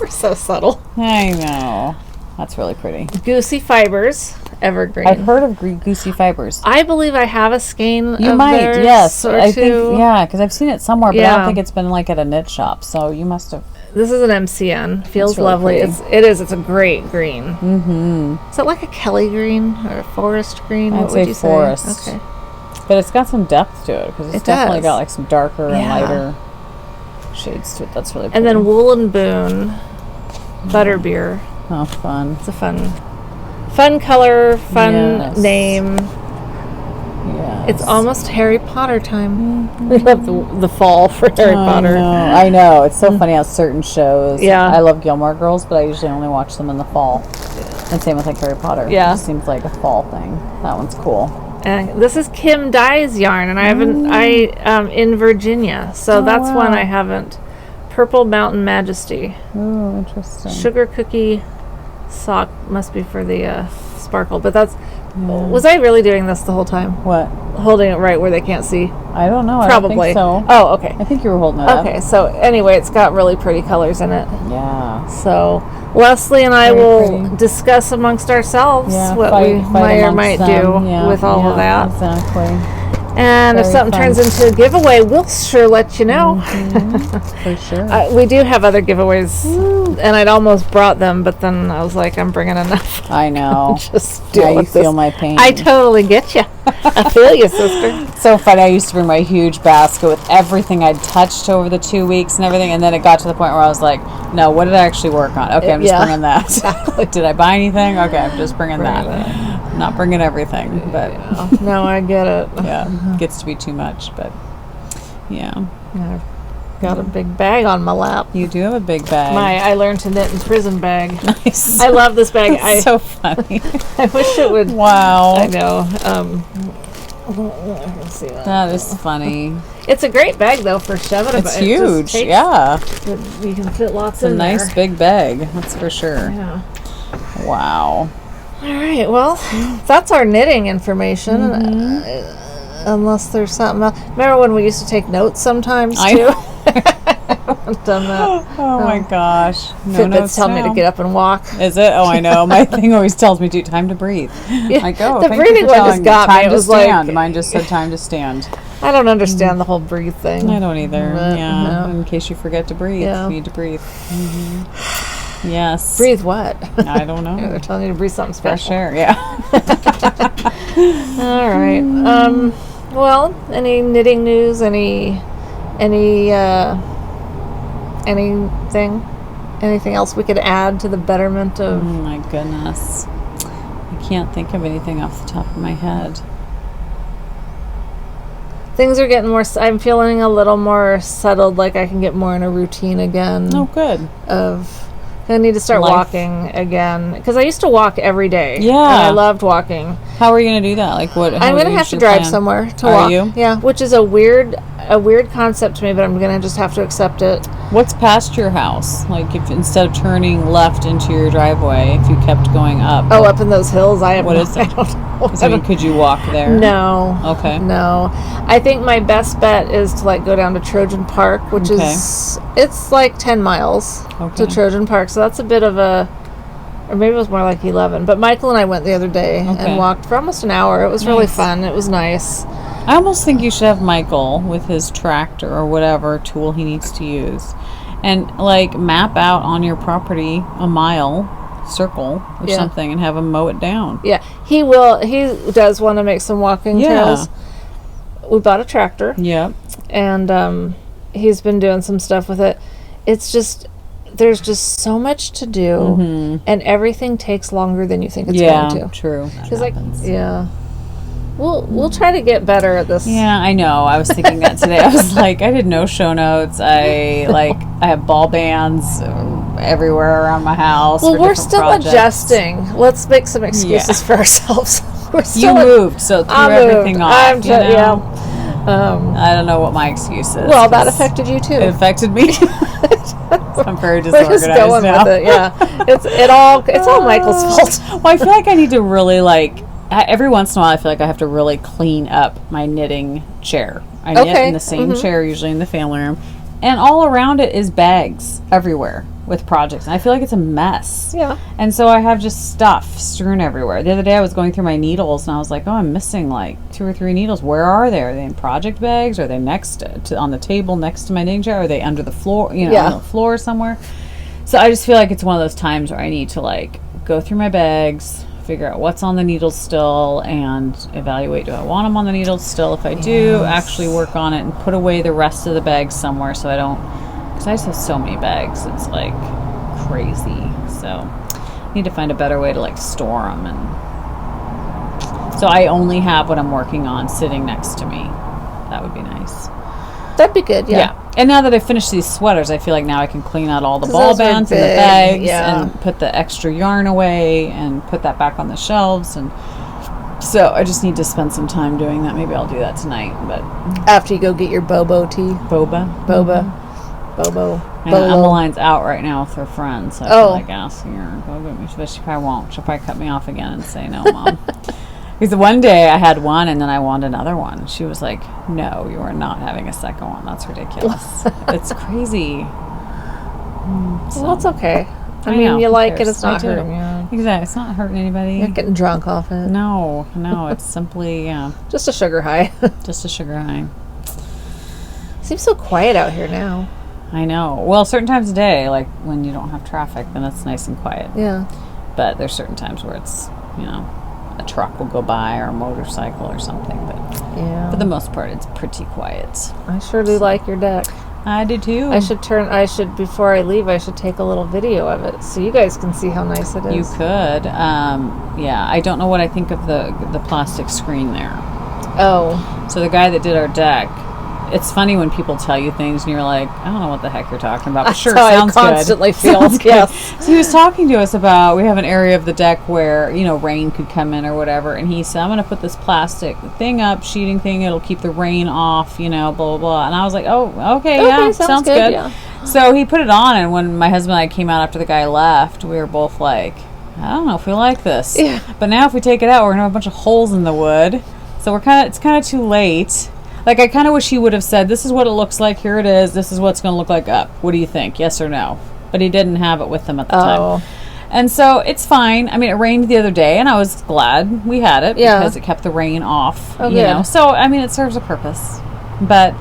We're so subtle. I know. That's really pretty. Goosey Fibers, evergreen. I've heard of Goosey Fibers. I believe I have a skein. You of might, theirs yes. or I two. think, yeah, because I've seen it somewhere, but I Yeah. don't think it's been like at a knit shop. So you must have. This is an MCN. Feels really lovely. pretty. It is. It's a great green. Mm-hmm. Is it like a Kelly green or a forest green? I'd What say would you forest. say? Okay. But it's got some depth to it because it's It definitely does. got like some darker and Yeah. lighter shades to it. That's really pretty. And then Wool and Boone, Butterbeer. Oh, fun. It's a fun color, fun Yes. name. Yeah. It's almost Harry Potter time. We love the fall for Harry Potter. I know. It's so funny how certain shows. Yeah. I love Gilmore Girls, but I usually only watch them in the fall. And same with like Harry Potter. Yeah. It just seems like a fall thing. That one's cool. And this is Kim Dye's yarn, and I in Virginia, so Oh, that's one wow. I haven't. Purple Mountain Majesty, Ooh, interesting. sugar cookie sock must be for the sparkle, but that's. Was I really doing this the whole time? What? Holding it right where they can't see? I don't know. Probably. I don't think so. Oh, okay. I think you were holding it up. Okay, so anyway, it's got really pretty colors in it. Yeah. So Leslie and I Very will pretty. discuss amongst ourselves Yeah. what fight we might or might amongst do them. Yeah, with all of yeah, that. Exactly. And if Very something fun. turns into a giveaway, we'll sure let you know. For sure. We do have other giveaways, and I'd almost brought them, but then I was like, I'm bringing enough. I know. Just Now deal you with feel this. my pain. I totally get you. I feel you, sister. So funny. I used to bring my huge basket with everything I'd touched over the 2 weeks and everything, and then it got to the point where I was like, "No, what did I actually work on? Okay, I'm just Yeah. bringing that. Did I buy anything? Okay, I'm just bringing that. Not bringing everything, but No, I get it. yeah, gets to be too much. But yeah, I've got a big bag on my lap. you do have a big bag. I learned to knit in prison bag. Nice. I love this bag. That's so funny. I wish it would. Wow. I know. Let's see that. That is funny. It's a great bag though for shoving. It's It just huge. takes- Yeah. You can fit lots It's a in nice there. big bag. That's for sure. Yeah. Wow. All right. Well, that's our knitting information. Mm-hmm. Unless there's something else. Remember when we used to take notes sometimes I too? know. I've done that. Oh my gosh. No Fitbit's notes telling me to now. get up and walk. Is it? Oh, I know. My thing always tells me, "Dude, time to breathe." I go. The breathing one just got me. Time It to was like- stand. Mine just said time to stand. I don't understand the whole breathe thing. I don't either. But, Yeah. no. In case you forget to breathe, Yeah. you need to breathe. Yes. Breathe what? I don't know. They're telling you to breathe something Fresh special. air. Yeah. All right. Well, any knitting news? Anything else we could add to the betterment Oh of? my goodness. I can't think of anything off the top of my head. Things are getting more. I'm feeling a little more settled. Like I can get more in a routine again. Oh, good. I need to start Life. walking again because I used to walk every day. Yeah. and I loved walking. How are you going to do that? Like what? I'm gonna have to drive somewhere to Are walk. you? Yeah, which is a weird concept to me, but I'm gonna just have to accept it. What's past your house? Like if instead of turning left into your driveway, if you kept going up. Oh, up in those hills, I have. What no, is it? I don't know. So I mean, could you walk there? No. Okay. No. I think my best bet is to like go down to Trojan Park, which Okay. it's like 10 miles Okay. to Trojan Park. So that's a bit of a, or maybe it was more like 11. But Michael and I went the other day Okay. and walked for almost an hour. It was really Nice. fun. It was nice. I almost think you should have Michael with his tractor or whatever tool he needs to use, and like map out on your property a mile circle or Yeah. something and have him mow it down. Yeah, he will. He does want to make some walking Yeah. trails. We bought a tractor. Yep. And he's been doing some stuff with it. It's just there's just so much to do, and everything takes longer than you think it's Yeah. going to. True. Because yeah, we'll try to get better at this. Yeah, I know. I was thinking that today. I was like, I did no show notes. I have ball bands everywhere around my house. Well, for we're different still projects. adjusting. Let's make some excuses Yeah. for ourselves. We're You still moved, so threw I everything moved. off. I'm you know? yeah. I don't know what my excuse is. Well, that 'cause affected you too. It affected me. I'm very We're disorganized just going now. with it. Yeah, it's all Michael's fault. Well, I feel like I need to really every once in a while. I feel like I have to really clean up my knitting chair. I knit Okay. in the same chair, usually in the family room, and all around it is bags everywhere with projects. And I feel like it's a mess. Yeah. And so I have just stuff strewn everywhere. The other day I was going through my needles and I was like, oh, I'm missing like 2 or 3 needles. Where are they? Are they in project bags? Are they next to on the table next to my knitting chair? Are they under the floor, on the floor somewhere? So I just feel like it's one of those times where I need to like go through my bags, figure out what's on the needles still, and evaluate, do I want them on the needles still? If I do, actually work on it and put away the rest of the bags somewhere so I don't, because I just have so many bags. It's like crazy. So I need to find a better way to like store them. And so I only have what I'm working on sitting next to me. That would be nice. That'd be good. Yeah. And now that I finished these sweaters, I feel like now I can clean out all the 'Cause ball those are bands and the big, bags yeah. and put the extra yarn away and put that back on the shelves. And so I just need to spend some time doing that. Maybe I'll do that tonight. But After you go get your Bobo tea. Bobo. And Bolo. Emmeline's out right now with her friends, so I feel like asking her to go get me. But she probably won't. She'll probably cut me off again and say, no, Mom. Because one day I had one and then I wanted another one. She was like, no, you are not having a second one. That's ridiculous. It's crazy. Well, it's okay. I I mean, know, you who like it. cares? It's not I do. hurting you. Exactly. It's not hurting anybody. You're not getting drunk off it. No, it's simply Just a sugar high. just a sugar high. Seems so quiet out here now. I know. Well, certain times of day, like when you don't have traffic, then it's nice and quiet. Yeah. But there's certain times where it's, a truck will go by or a motorcycle or something. But Yeah. for the most part, it's pretty quiet. I sure do like your deck. I do too. Before I leave, I should take a little video of it so you guys can see how nice it is. You could. Yeah, I don't know what I think of the plastic screen there. Oh. So the guy that did our deck, it's funny when people tell you things and you're like, I don't know what the heck you're talking about. But sure, That's how sounds I constantly good. feel. Sounds good. Yes. So he was talking to us about, we have an area of the deck where, rain could come in or whatever. And he said, I'm going to put this plastic thing up, sheeting thing. It'll keep the rain off, blah, blah, blah. And I was like, oh, okay, yeah, sounds good. Yeah. So he put it on. And when my husband and I came out after the guy left, we were both like, I don't know if we like this. Yeah. But now if we take it out, we're going to have a bunch of holes in the wood. So it's kind of too late. Like, I kind of wish he would have said, this is what it looks like, here it is, this is what it's going to look like up. What do you think, yes or no? But he didn't have it with him at the time. And so, it's fine. I mean, it rained the other day, and I was glad we had it, because it kept the rain off, Oh, good. So, I mean, it serves a purpose. But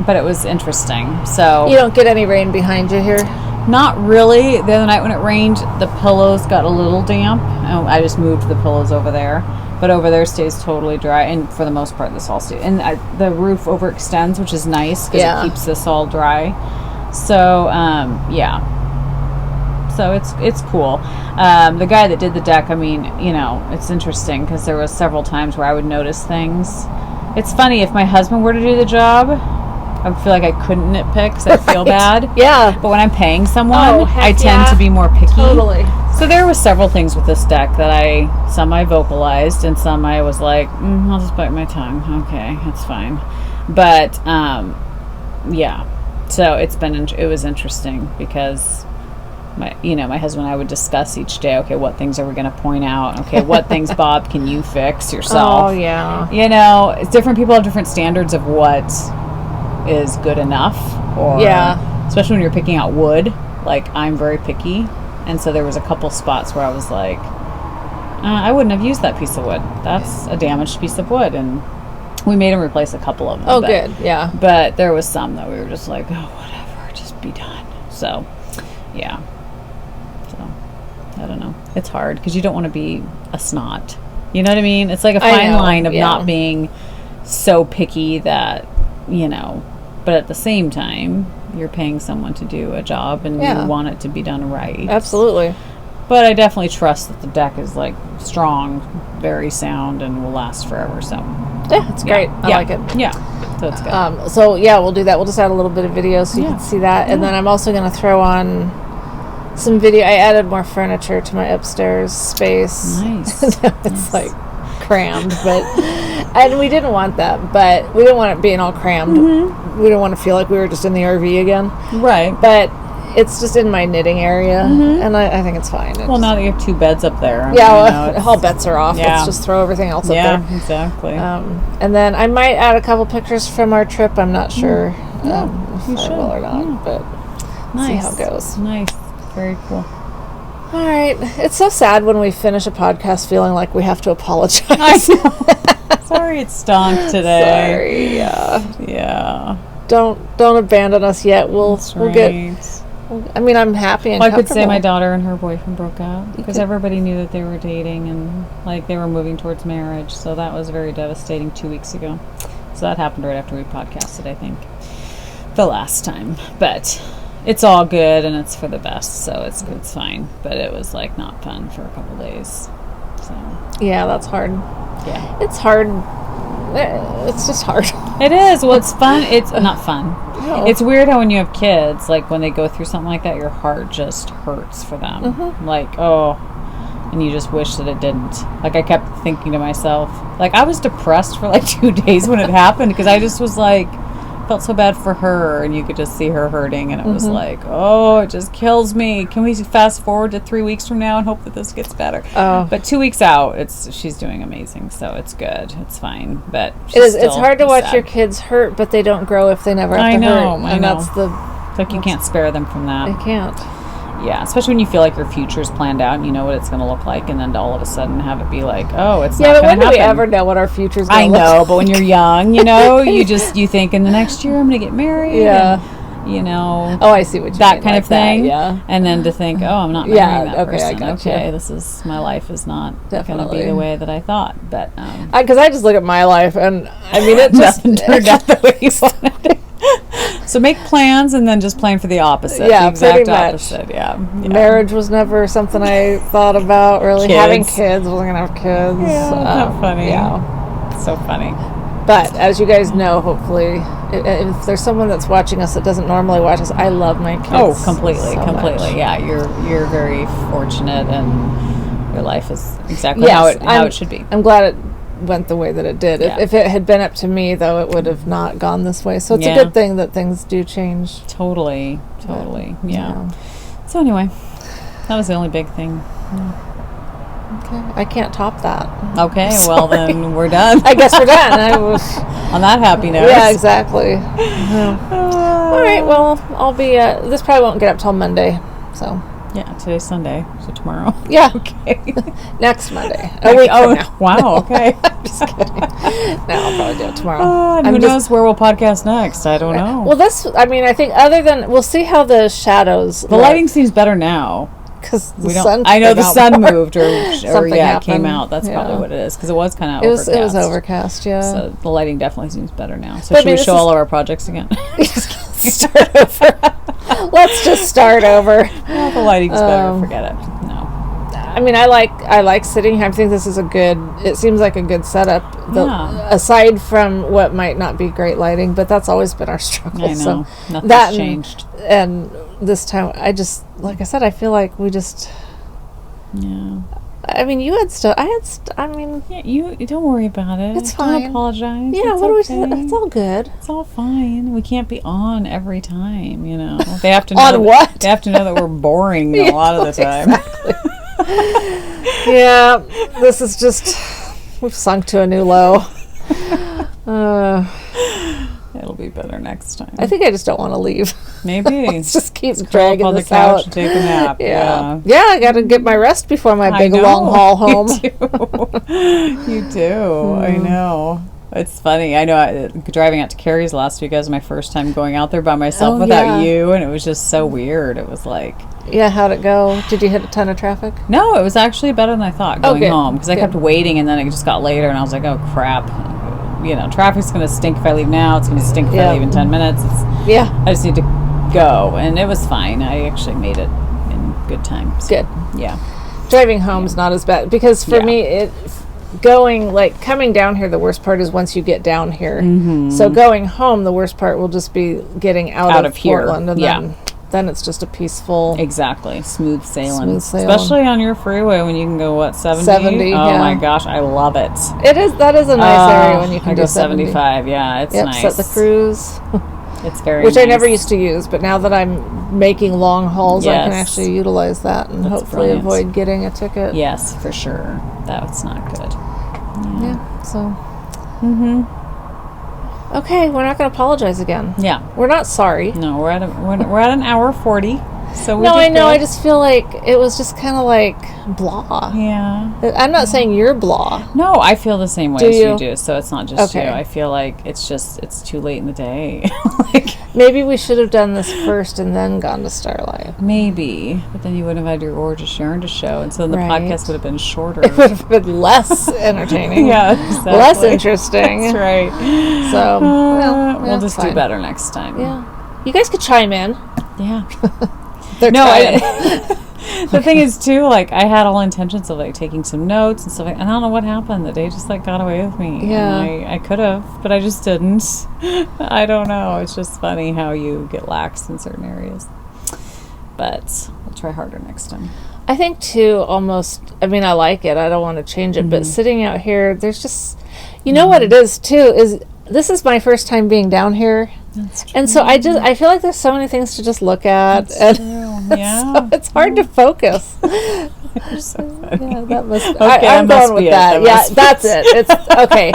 it was interesting, so... You don't get any rain behind you here? Not really. The other night when it rained, the pillows got a little damp. I just moved the pillows over there. But over there stays totally dry, and for the most part, this all stays. And the roof overextends, which is nice because it keeps this all dry. So, yeah. So it's cool. The guy that did the deck, I mean, it's interesting because there was several times where I would notice things. It's funny, if my husband were to do the job, I feel like I couldn't nitpick because I feel bad. Yeah. But when I'm paying someone, heck I tend to be more picky. Totally. So there was several things with this deck that some I vocalized and some I was like, I'll just bite my tongue. Okay, that's fine. But, yeah. So it was interesting because my husband and I would discuss each day, okay, what things are we going to point out? Okay, what things, Bob, can you fix yourself? Oh, yeah. It's different people have different standards of what is good enough, or especially when you're picking out wood. Like, I'm very picky, and so there was a couple spots where I was like, I wouldn't have used that piece of wood. That's a damaged piece of wood, and we made him replace a couple of them. Oh, good, yeah. But there was some that we were just like, oh, whatever, just be done. So, yeah. So, I don't know. It's hard because you don't want to be a snot. You know what I mean? It's like a fine line of not being so picky that, but at the same time, you're paying someone to do a job and you want it to be done right. Absolutely. But I definitely trust that the deck is like strong, very sound, and will last forever. So yeah, it's great. I like it. Yeah, so it's good. So yeah, we'll do that. We'll just add a little bit of video so you can see that, and then I'm also going to throw on some video. I added more furniture to my upstairs space. Nice. It's like crammed, but And we didn't want that, but we didn't want it being all crammed. We didn't want to feel like we were just in the RV again. Right. But it's just in my knitting area, and I think it's fine. Well, now that you have 2 beds up there. All bets are off. Yeah. Let's just throw everything else up there. Yeah, exactly. And then I might add a couple pictures from our trip. I'm not sure if you I should. will or not, but see how it goes. Nice. Very cool. All right. It's so sad when we finish a podcast feeling like we have to apologize. I know. Sorry it stunk today. Sorry. Yeah. Yeah. Don't abandon us yet. We'll get. I mean, I'm happy and I could say comfortable. my daughter and her boyfriend broke up because everybody knew that they were dating and like they were moving towards marriage. So that was very devastating 2 weeks ago. So that happened right after we podcasted, I think, the last time. But it's all good and it's for the best, so it's fine. But it was like not fun for a couple days. So Yeah, that's hard. yeah, It's hard. It's just hard. it is. Well, it's fun. It's not fun. No. It's weird how when you have kids, like when they go through something like that, your heart just hurts for them. Like, oh, and you just wish that it didn't. Like I kept thinking to myself, like I was depressed for like 2 days when it happened because I just was like, felt so bad for her, and you could just see her hurting, and it was like, oh, it just kills me. Can we fast forward to 3 weeks from now and hope that this gets better? But 2 weeks out, she's doing amazing, so it's good. It's fine, but It's hard to watch your kids hurt, but they don't grow if they never have to hurt. I And know. that's the... Like you can't spare them from that. I can't. Yeah, especially when you feel like your future's planned out and you know what it's going to look like, and then to all of a sudden have it be like, oh, it's Yeah, not but going when to do happen. we ever know what our future's going I to look know, like? but when you're young, you know, you think in the next year I'm going to get married. Yeah. And, you know. Oh, I see what you that mean. kind like of thing. That, yeah. And then to think, oh, I'm not Yeah, marrying that okay, I person. gotcha. Okay, this is, my life is not going to Definitely. be the way that I thought. But Because I just look at my life, and I mean, it just... nothing turned out the way you wanted. So make plans and then just plan for the opposite. Yeah, the exact pretty much. opposite. Yeah. Marriage was never something I thought about, really. Kids. Having kids, wasn't going to have kids. Yeah, not funny. Yeah. So funny. But as you guys know, hopefully, if there's someone that's watching us that doesn't normally watch us, I love my kids. Oh, completely. so Completely. much. Yeah, you're very fortunate, and your life is exactly Yes, how it should be. I'm glad it went the way that it did. Yeah. If it had been up to me, though, it would have not gone this way. So it's Yeah. a good thing that things do change. Totally. Yeah. So anyway, that was the only big thing. Okay. I can't top that. Okay, well then we're done. I guess we're done. I was, On that happy note. yeah, exactly. All right. Well, I'll be. This probably won't get up till Monday. So Yeah, today's Sunday, so tomorrow. yeah, Okay. next Monday. A week from now. Wow. Okay. Just kidding. No, I'll probably do it tomorrow. And who knows where we'll podcast next? I don't know. Well, I think other than, we'll see how the shadows. the lighting seems better now. Because the We sun. don't. I know came the out sun more. moved, or Something yeah, it came happened. out. That's probably Yeah. what it is, because it was kind of It overcast. was overcast. Yeah. So the lighting definitely seems better now. So But I should mean, we this show is- all of our projects again? Start over. Let's just start over. Well, the lighting's better. Forget it. No. I mean, I like sitting here. I think this is it seems like a good setup. Yeah. Aside from what might not be great lighting, but that's always been our struggle. I know. So Nothing's that changed. And this time, like I said, I feel like we just. Yeah. I mean, you had stuff. I had. I mean, Yeah, you don't worry about it. It's Don't fine. apologize. yeah. It's What do we okay. say? It's all good. It's all fine. We can't be on every time, you know. They have to know On that- what? They have to know that we're boring a lot of the time. Yeah, this is just. We've sunk to a new low. It'll be better next time. I think I just don't want to leave. Maybe. Let's just keep Curl up dragging on the this couch out. and take a nap. Yeah. Yeah, I got to get my rest before my I big know. long haul home. You do. I know. It's funny. I know driving out to Carrie's last week, was my first time going out there by myself Oh, without yeah. you, and it was just so weird. It was like, Yeah, how'd it go? Did you hit a ton of traffic? no, it was actually better than I thought going good. home, because I Good. kept waiting, and then it just got later, and I was like, oh crap. You know, traffic's going to stink if I leave now. It's going to stink if Yeah. I leave in 10 minutes. Yeah, I just need to go, and it was fine. I actually made it in good time. So, good. Yeah. Driving home's not as bad because for Yeah. me, coming down here, the worst part is once you get down here. Mm-hmm. So going home, the worst part will just be getting out of here. Portland and Yeah. then then it's just a peaceful. Exactly. Smooth sailing. Smooth sailing. Especially on your freeway when you can go, what, 70? 70, Oh yeah. my gosh, I love it. That is a nice area when you can I do go 70. 75, yeah, it's nice. Set the cruise. It's very Which nice. I never used to use, but now that I'm making long hauls, I can Yes. actually utilize that and That's hopefully brilliant. avoid getting a ticket. Yes, for sure. That's not good. Yeah, so. Okay, we're not going to apologize again. Yeah. We're not sorry. No, we're at an hour 40. So we No, did I know. good. I just feel like it was just kind of like blah. Yeah. I'm not saying you're blah. No, I feel the same way Do as you you? do. So it's not just Okay. you. I feel like it's too late in the day. Like Maybe we should have done this first and then gone to Starlight. maybe, but then you wouldn't have had your gorgeous yarn to show, and so then the Right. podcast would have been shorter. It would have been less entertaining. Yeah, exactly. Less interesting. That's right. So, well, we'll that's just do fine. better next time. Yeah. You guys could chime in. Yeah. They're No, trying. the thing is too, like I had all intentions of like taking some notes and stuff, and I don't know what happened. The day just like got away with me. Yeah. And I could have, but I just didn't. I don't know. It's just funny how you get lax in certain areas. But we'll try harder next time. I think too, almost, I mean, I like it. I don't want to change it, but sitting out here, there's just, you know what it is too, is this is my first time being down here. That's true. And so I feel like there's so many things to just look at. That's and true. Yeah. so it's hard to focus. You're so funny. Yeah, that must. Okay, I'm that must going with be it. that. That Yeah, must be that's it. It's okay.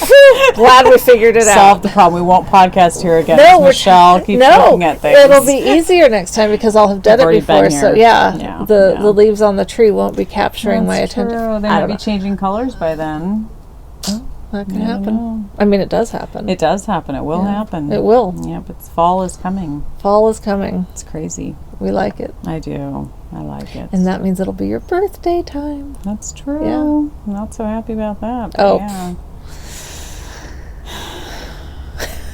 Whew, glad we figured it Solve out. the problem. We won't podcast here again. No, we're Michelle keeps no, looking at things. it'll be easier next time because I'll have done I've it already been before. So here. yeah, Yeah, the yeah. leaves on the tree won't be capturing my That's attention. true. They I might don't be know. changing colors by then. That can I don't happen. know. I mean, it does happen. It does happen. It will Yeah, happen. it will. Yep. It's fall is coming. Fall is coming. It's crazy. We like it, I do. I like it. and that means it'll be your birthday time. That's true. Yeah. I'm not so happy about that. But Oh. Yeah.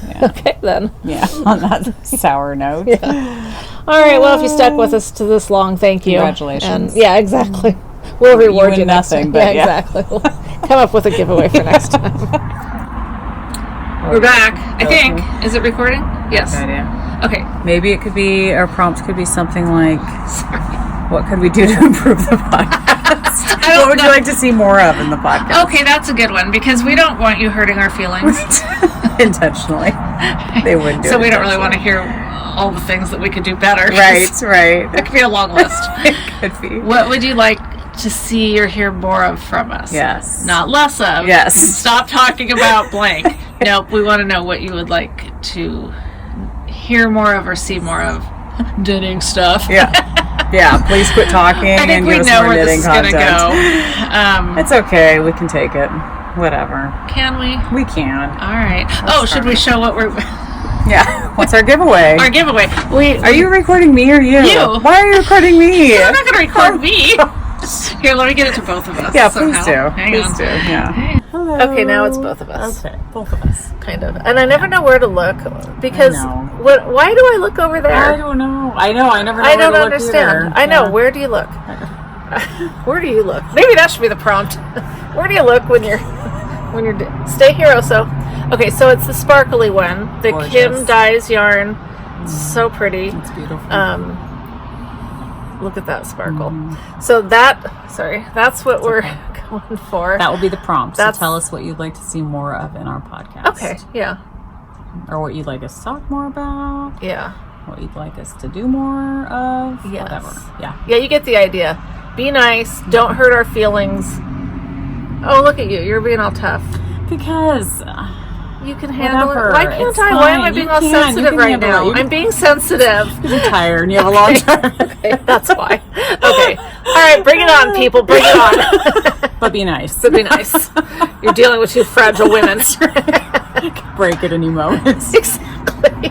Yeah. Okay then. Yeah. On that sour note. All right. Well, if you stuck with us to this long, thank you. Congratulations. And, yeah, exactly. We'll reward win you next nothing, time. but yeah. Exactly. We'll come up with a giveaway for next time. We're back. I think. Is it recording? Yes. Good idea. Okay. Maybe it could be, our prompt could be something like, what could we do to improve the podcast? What would you like to see more of in the podcast? Okay, that's a good one because we don't want you hurting our feelings. Intentionally. They wouldn't do it. So we don't really want to hear all the things that we could do better. Right, right. That could be a long list. It could be. What would you like to see or hear more of from us? Yes. Not less of. Yes. Stop talking about blank. Nope, we want to know what you would like to hear more of or see more of. Knitting stuff. Yeah. Yeah, please quit talking I think and we give us know more where this knitting is going to content. go. It's okay. We can take it. Whatever. Can we? We can. All right. Oh, should we show what we're... Yeah. What's our giveaway? Our giveaway. Are you recording me or you? You. Why are you recording me? You're not going to record me. Here, let me get it to both of us. Yeah, somehow. please do. Hang Please on. do. Yeah. Hello. Okay, now it's both of us. Okay, both of us. Kind of. And I never know where to look because I know. why do I look over there? I don't know. I know. I never know I where don't to look understand. either. I know. Yeah. Where do you look? Where do you look? Maybe that should be the prompt. Where do you look when you're stay here also. Okay, so it's the sparkly one, the Gorgeous. Kim Dyes yarn. It's so pretty. It's beautiful. Look at that sparkle. So that's what we're going for. That will be the prompt. So That's- tell us what you'd like to see more of in our podcast. Okay, yeah. Or what you'd like us to talk more about. Yeah. What you'd like us to do more of. Yes. Whatever. Yeah. Yeah, you get the idea. Be nice. Don't hurt our feelings. Oh, look at you. You're being all tough. Because You can handle Whatever. it. Why can't It's I? Why am I fine. being You all can. You sensitive can right handle now? it. You I'm being sensitive. you're tired and you have a long time. Okay, that's why. Okay. All right, bring it on, people. Bring it on. But be nice. So be nice. You're dealing with two fragile women. Break at any moment. Exactly.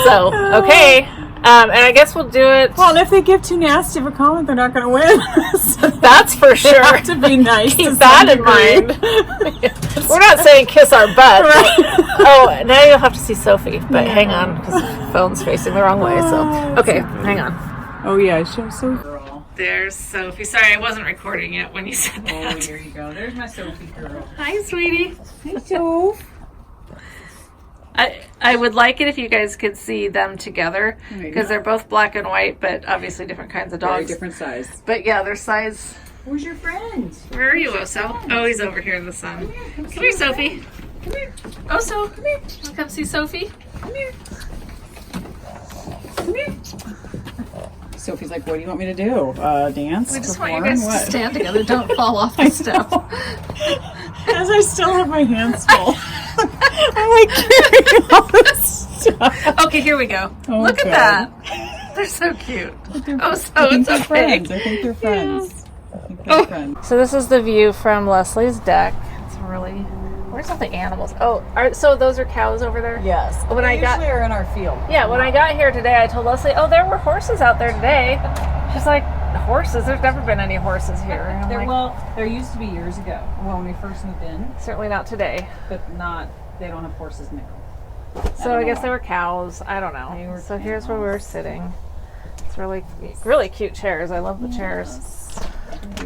So, okay. And I guess we'll do it. Well, and if they give too nasty of a comment, they're not going to win. So That's for they sure. have to be nice. Keep to that some in degree. mind. We're not saying kiss our butt. Right. Oh, now you'll have to see Sophie. But hang on, because the phone's facing the wrong way. So, okay, hang on. Oh, yeah. Show so girl. There's Sophie. Sorry, I wasn't recording it when you said Oh, that. there you go. There's my Sophie girl. Hi, sweetie. Hey, Soph. I would like it if you guys could see them together because they're both black and white, but obviously different kinds of dogs. Very different size. But yeah, their size. Where's your friend? Where are you, Oso? Oh, he's over here in the sun. Come here, Sophie. Come here. Oso, come here. Wanna come see Sophie? Come here. Come here. Sophie's like, what do you want me to do? Dance? We just Perform? want you guys What? to stand together. Don't fall off the step. As I still have my hands full. I'm like carrying all this stuff. Okay, here we go. Oh, Look good. at that. They're so cute. Oh, so I think it's they're okay. friends. I think they're friends. I think they're friends. So this is the view from Leslie's deck. It's really... Where's all the animals? Oh, so those are cows over there? Yes. When I got... Usually are in our field. Yeah, when I got here today, I told Leslie, oh, there were horses out there today. She's like, horses? There's never been any horses here. And I'm like, There used to be years ago when we first moved in, certainly not today. but they don't have horses now. So I guess they were cows. I don't know. So here's where we're sitting. It's really, really cute chairs. I love the chairs.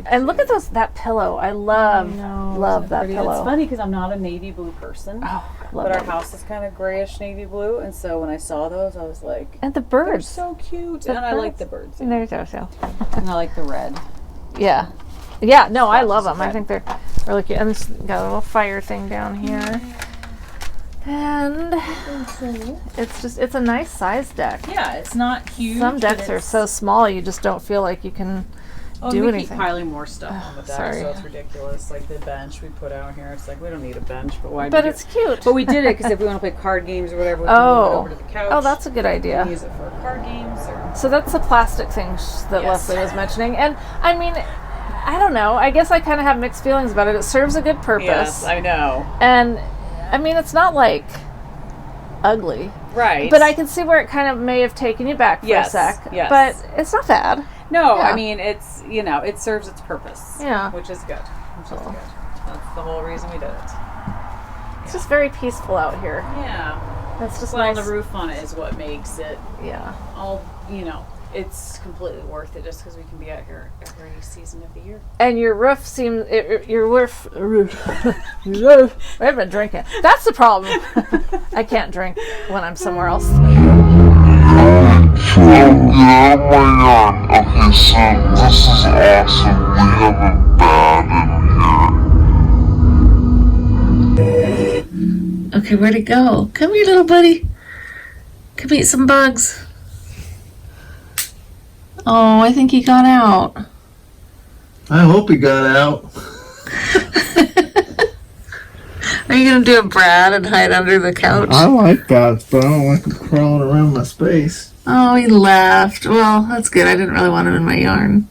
And look at that pillow. I love that pillow. It's funny because I'm not a navy blue person, Oh, I love but our it. house is kind of grayish navy blue, and so when I saw those, I was like, And the they're birds. so cute, The and I like birds. the birds, And there's Oso. and I like the red. Yeah. Yeah, no, I love them. I red. think they're really cute. And it's got a little fire thing down here. And it's a nice size deck. Yeah, it's not huge. Some but decks are it's- so small you just don't feel like you can do we anything. keep piling more stuff on the deck, sorry. so it's ridiculous. Like the bench we put out here, it's like we don't need a bench, but why? But do it's cute. But we did it because if we want to play card games or whatever, we can move it over to the couch. Oh, that's a good We idea. can use it for card games or. So that's the plastic thing that Yes. Leslie was mentioning. And I mean, I don't know. I guess I kind of have mixed feelings about it. It serves a good purpose. Yes, I know. And I mean, it's not like ugly. Right. But I can see where it kind of may have taken you back for Yes, a sec. yes. But it's not bad. No, Yeah. I mean it's it serves its purpose. Yeah. Which is good. Which is good. That's the whole reason we did it. It's just very peaceful out here. Yeah. That's just Well, nice. the roof on it is what makes it Yeah. all it's completely worth it just because we can be out here every season of the year. And your roof seems your roof. I've been drinking. That's the problem. I can't drink when I'm somewhere else. Yeah, oh my god. Okay, so this is awesome. We have a bed in here. Okay, where'd it go? Come here, little buddy. Come eat some bugs. Oh, I think he got out. I hope he got out. Are you gonna do a Brad and hide under the couch? I like bats, but I don't like them crawling around my space. Oh, he left. Well, that's good. I didn't really want him in my yarn.